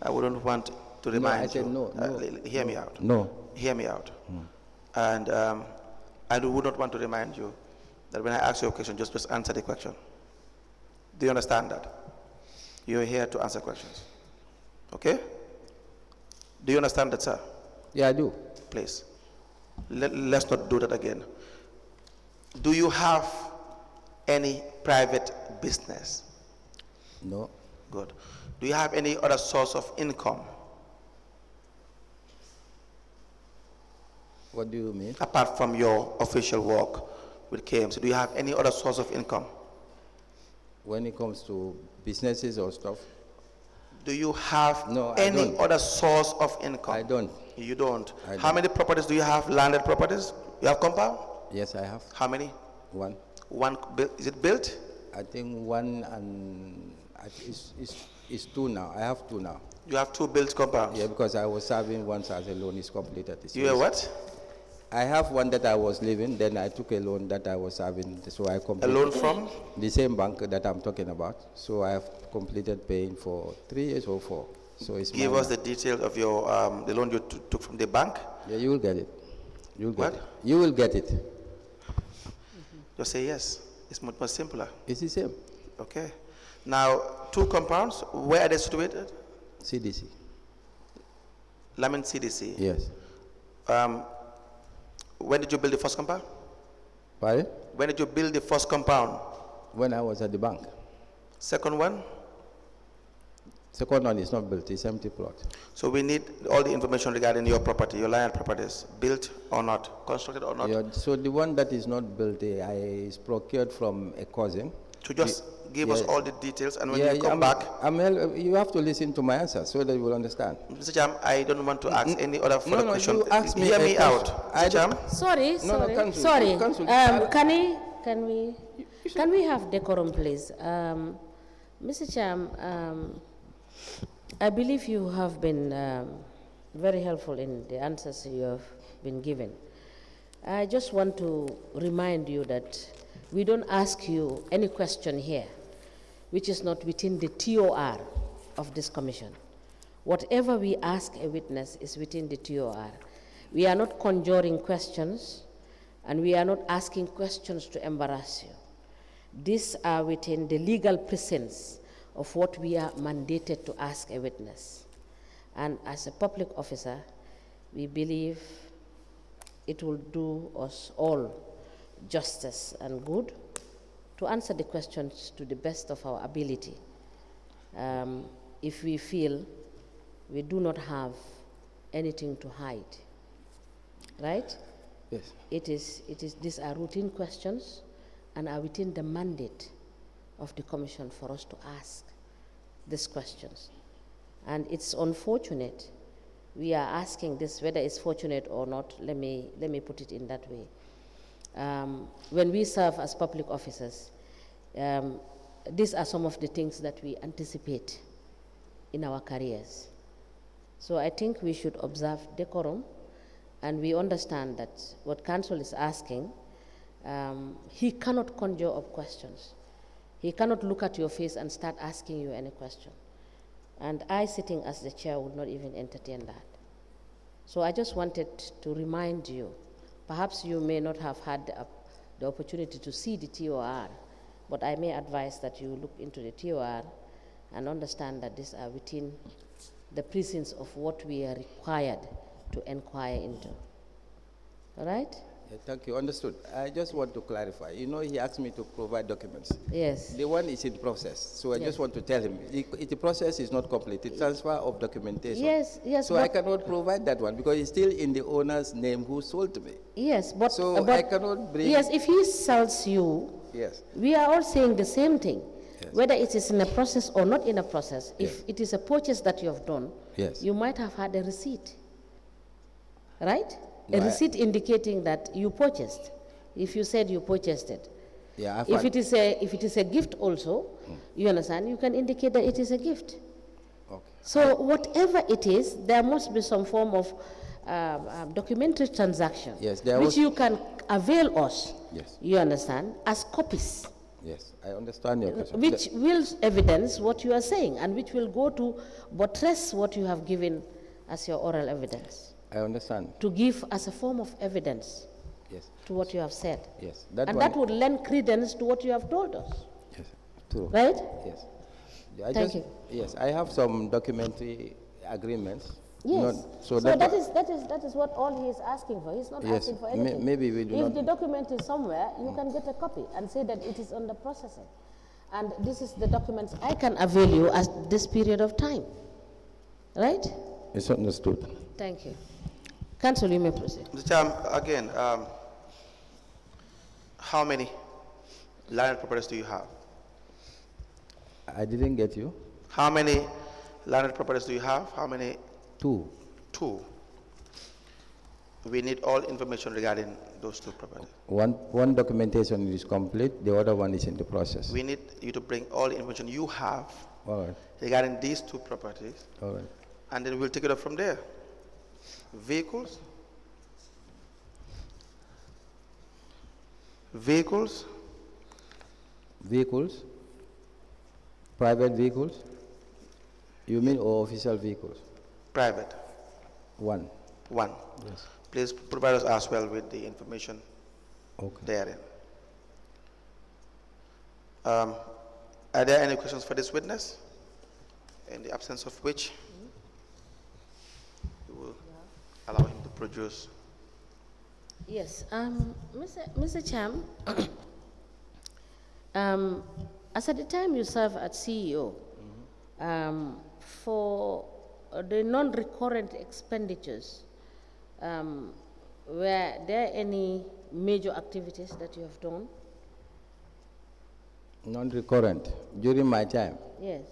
[SPEAKER 1] I wouldn't want to remind
[SPEAKER 2] I said
[SPEAKER 1] you.
[SPEAKER 2] no.
[SPEAKER 1] Hear me out.
[SPEAKER 2] No.
[SPEAKER 1] Hear me out. And I would not want to remind you that when I ask you a question, just answer the question. Do you understand that? You're here to answer questions. Okay? Do you understand that, sir?
[SPEAKER 2] Yeah, I do.
[SPEAKER 1] Please. Let's not do that again. Do you have any private business?
[SPEAKER 2] No.
[SPEAKER 1] Good. Do you have any other source of income?
[SPEAKER 2] What do you mean?
[SPEAKER 1] Apart from your official work with KMC, do you have any other source of income?
[SPEAKER 2] When it comes to businesses or stuff?
[SPEAKER 1] Do you have
[SPEAKER 2] any
[SPEAKER 1] other source of income?
[SPEAKER 2] I don't.
[SPEAKER 1] You don't.
[SPEAKER 2] I
[SPEAKER 1] How
[SPEAKER 2] don't.
[SPEAKER 1] many properties do you have? Landed properties? You have compound?
[SPEAKER 2] Yes, I have.
[SPEAKER 1] How many?
[SPEAKER 2] One.
[SPEAKER 1] One. Is it built?
[SPEAKER 2] I think one and it's two now. I have two now.
[SPEAKER 1] You have 2 built compounds?
[SPEAKER 2] Yeah, because I was serving once as a loan is completed.
[SPEAKER 1] You have what?
[SPEAKER 2] I have one that I was living, then I took a loan that I was serving, so I completed.
[SPEAKER 1] A loan from?
[SPEAKER 2] The same bank that I'm talking about. So I have completed paying for 3 years or 4. So it's
[SPEAKER 1] Give
[SPEAKER 2] mine
[SPEAKER 1] us the details of your the loan you took from the bank.
[SPEAKER 2] Yeah, you will get it. You'll get
[SPEAKER 1] What?
[SPEAKER 2] it. You will get it.
[SPEAKER 1] Just say yes. It's much more simpler.
[SPEAKER 2] It's the same.
[SPEAKER 1] Okay. Now, 2 compounds, where are they situated?
[SPEAKER 2] CDC.
[SPEAKER 1] Lamin CDC.
[SPEAKER 2] Yes.
[SPEAKER 1] When did you build the first compound?
[SPEAKER 2] Pardon?
[SPEAKER 1] When did you build the first compound?
[SPEAKER 2] When I was at the bank.
[SPEAKER 1] Second one?
[SPEAKER 2] Second one is not built, it's empty plot.
[SPEAKER 1] So we need all the information regarding your property, your land properties, built or not, constructed or not.
[SPEAKER 2] Yeah, so the one that is not built, I is procured from a cousin.
[SPEAKER 1] To just give us all the details, and when you come back.
[SPEAKER 2] You have to listen to my answer so that you will understand.
[SPEAKER 1] Mr. Cham, I don't want to ask any other further question.
[SPEAKER 2] You ask me
[SPEAKER 1] Hear
[SPEAKER 2] a
[SPEAKER 1] me
[SPEAKER 2] question.
[SPEAKER 1] out. Mr. Cham?
[SPEAKER 3] Sorry. Can we have decorum, please? Mr. Cham, I believe you have been very helpful in the answers you have been given. I just want to remind you that we don't ask you any question here which is not within the TOR of this commission. Whatever we ask a witness is within the TOR. We are not conjuring questions, and we are not asking questions to embarrass you. These are within the legal presence of what we are mandated to ask a witness. And as a public officer, we believe it will do us all justice and good to answer the questions to the best of our ability. If we feel we do not have anything to hide, right?
[SPEAKER 2] Yes.
[SPEAKER 3] These are routine questions and are within the mandate of the commission for us to ask these questions. And it's unfortunate we are asking this, whether it's fortunate or not, let me put it in that way. When we serve as public officers, these are some of the things that we anticipate in our careers. So I think we should observe decorum, and we understand that what counsel is asking, he cannot conjure up questions. He cannot look at your face and start asking you any question. And I, sitting as the chair, would not even entertain that. So I just wanted to remind you, perhaps you may not have had the opportunity to see the TOR, but I may advise that you look into the TOR and understand that these are within the precincts of what we are required to inquire into. All right?
[SPEAKER 2] Yeah, thank you. Understood. I just want to clarify. You know, he asked me to provide documents.
[SPEAKER 3] Yes.
[SPEAKER 2] The one is in process. So I just want to tell him, the process is not complete. The transfer of documentation.
[SPEAKER 3] Yes.
[SPEAKER 2] So I cannot provide that one because it's still in the owner's name who sold to me.
[SPEAKER 3] Yes, but...
[SPEAKER 2] So I cannot bring...
[SPEAKER 3] Yes, if he sells you...
[SPEAKER 2] Yes.
[SPEAKER 3] We are all saying the same thing,
[SPEAKER 2] Yes.
[SPEAKER 3] whether it is in a process or not in a process, if
[SPEAKER 2] Yes.
[SPEAKER 3] it is a purchase that you have done,
[SPEAKER 2] Yes.
[SPEAKER 3] you might have had a receipt, right?
[SPEAKER 2] No,
[SPEAKER 3] A receipt indicating that you purchased, if you said you purchased it.
[SPEAKER 2] Yeah, I've
[SPEAKER 3] If
[SPEAKER 2] had-
[SPEAKER 3] if it is a gift also, you understand, you can indicate that it is a gift.
[SPEAKER 2] Okay.
[SPEAKER 3] So whatever it is, there must be some form of documentary transaction,
[SPEAKER 2] Yes, there
[SPEAKER 3] which
[SPEAKER 2] was-
[SPEAKER 3] you can avail us,
[SPEAKER 2] Yes.
[SPEAKER 3] you understand, as copies,
[SPEAKER 2] Yes, I understand your question.
[SPEAKER 3] which will evidence what you are saying and which will go to buttress what you have given as your oral evidence,
[SPEAKER 2] I understand.
[SPEAKER 3] to give as a form of evidence
[SPEAKER 2] Yes.
[SPEAKER 3] to what you have said.
[SPEAKER 2] Yes.
[SPEAKER 3] And that would lend credence to what you have told us,
[SPEAKER 2] Yes. True.
[SPEAKER 3] right?
[SPEAKER 2] Yes.
[SPEAKER 3] Thank you.
[SPEAKER 2] Yes, I have some documentary agreements.
[SPEAKER 3] Yes.
[SPEAKER 2] So
[SPEAKER 3] that
[SPEAKER 2] that
[SPEAKER 3] is what all he is asking for. He's not
[SPEAKER 2] Yes,
[SPEAKER 3] asking for
[SPEAKER 2] may-
[SPEAKER 3] anything.
[SPEAKER 2] maybe we do
[SPEAKER 3] If
[SPEAKER 2] not-
[SPEAKER 3] the document is somewhere, you can get a copy and say that it is under processing. And this is the documents I can avail you at this period of time. Right?
[SPEAKER 2] It's understood.
[SPEAKER 3] Thank you. Council, you may proceed.
[SPEAKER 1] Mr. Cham, again, how many landed properties do you have?
[SPEAKER 2] I didn't get you.
[SPEAKER 1] How many landed properties do you have? How many?
[SPEAKER 2] 2.
[SPEAKER 1] 2. We need all information regarding those 2 properties.
[SPEAKER 2] One documentation is complete, the other one is in the process.
[SPEAKER 1] We need you to bring all the information you have
[SPEAKER 2] All right,
[SPEAKER 1] regarding these 2 properties,
[SPEAKER 2] all right.
[SPEAKER 1] and then we'll take it up from there. Vehicles? Vehicles?
[SPEAKER 2] Vehicles? Private vehicles? You mean or official vehicles?
[SPEAKER 1] Private.
[SPEAKER 2] 1.
[SPEAKER 1] 1.
[SPEAKER 2] Yes.
[SPEAKER 1] Please provide us as well with the information
[SPEAKER 2] Okay.
[SPEAKER 1] therein. Are there any questions for this witness? In the absence of which, we will allow him to produce.
[SPEAKER 3] Yes. Mr. Cham, as at the time you serve as CEO, for the non-recurrent expenditures, were there any major activities that you have done?
[SPEAKER 2] Non-recurrent, during my time.
[SPEAKER 3] Yes.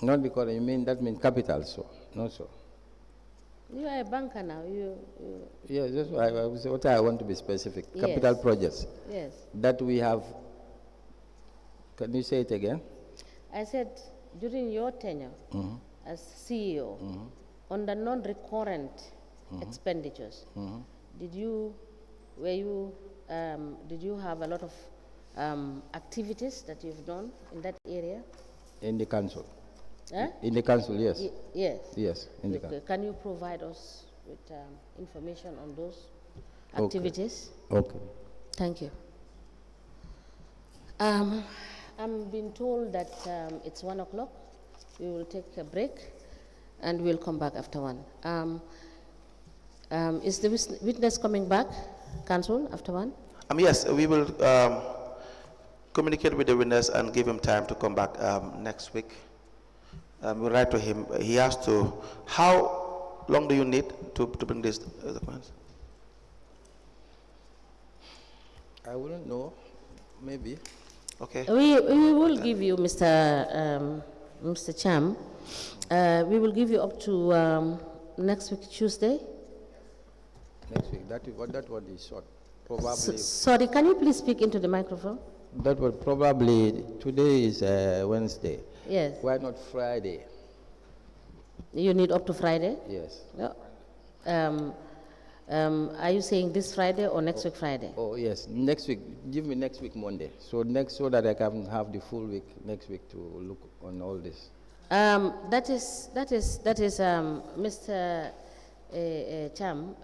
[SPEAKER 2] Non-recurrent, you mean, that means capital, so, not so.
[SPEAKER 3] You are a banker now.
[SPEAKER 2] Yes, that's what I want to be specific.
[SPEAKER 3] Yes.
[SPEAKER 2] Capital projects
[SPEAKER 3] Yes.
[SPEAKER 2] that we have, can you say it again?
[SPEAKER 3] I said during your tenure as CEO, on the non-recurrent expenditures, did you have a lot of activities that you've done in that area?
[SPEAKER 2] In the council.
[SPEAKER 3] Huh?
[SPEAKER 2] In the council, yes.
[SPEAKER 3] Yes.
[SPEAKER 2] Yes, in the council.
[SPEAKER 3] Okay. Can you provide us with information on those
[SPEAKER 2] Okay.
[SPEAKER 3] activities?
[SPEAKER 2] Okay.
[SPEAKER 3] Thank you. I'm being told that it's 1 o'clock. We will take a break and we'll come back after 1. Is the witness coming back, Council, after 1?
[SPEAKER 1] Yes, we will communicate with the witness and give him time to come back next week. We'll write to him. He has to. How long do you need to bring these documents?
[SPEAKER 2] I wouldn't know, maybe.
[SPEAKER 1] Okay.
[SPEAKER 3] We will give you, Mr. Cham, we will give you up to next week, Tuesday.
[SPEAKER 2] Next week, that one is short. Probably,
[SPEAKER 3] Sorry, can you please speak into the microphone?
[SPEAKER 2] that would probably, today is Wednesday.
[SPEAKER 3] Yes.
[SPEAKER 2] Why not Friday?
[SPEAKER 3] You need up to Friday?
[SPEAKER 2] Yes.
[SPEAKER 3] Yeah. Are you saying this Friday or next week Friday?
[SPEAKER 2] Oh, yes, next week, give me next week Monday. So that I can have the full week next week to look on all this.
[SPEAKER 3] That is, Mr. Cham,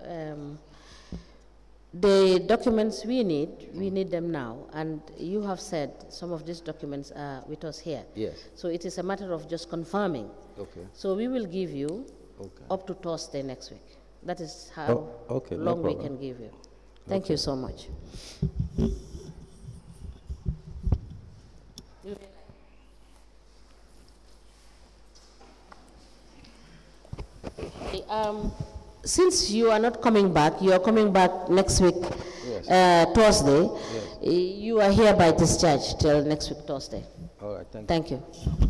[SPEAKER 3] the documents we need them now, and you have said some of these documents are with us here.
[SPEAKER 2] Yes.
[SPEAKER 3] So it is a matter of just confirming.
[SPEAKER 2] Okay.
[SPEAKER 3] So we will give you
[SPEAKER 2] Okay.
[SPEAKER 3] up to Thursday next week. That is how
[SPEAKER 2] okay, no
[SPEAKER 3] long we
[SPEAKER 2] problem.
[SPEAKER 3] can give you. Thank you so much. Since you are not coming back, you are coming back next week.
[SPEAKER 2] Yes.
[SPEAKER 3] Thursday. You are hereby discharged till next week Thursday.
[SPEAKER 2] All right, thank you.
[SPEAKER 3] Thank you.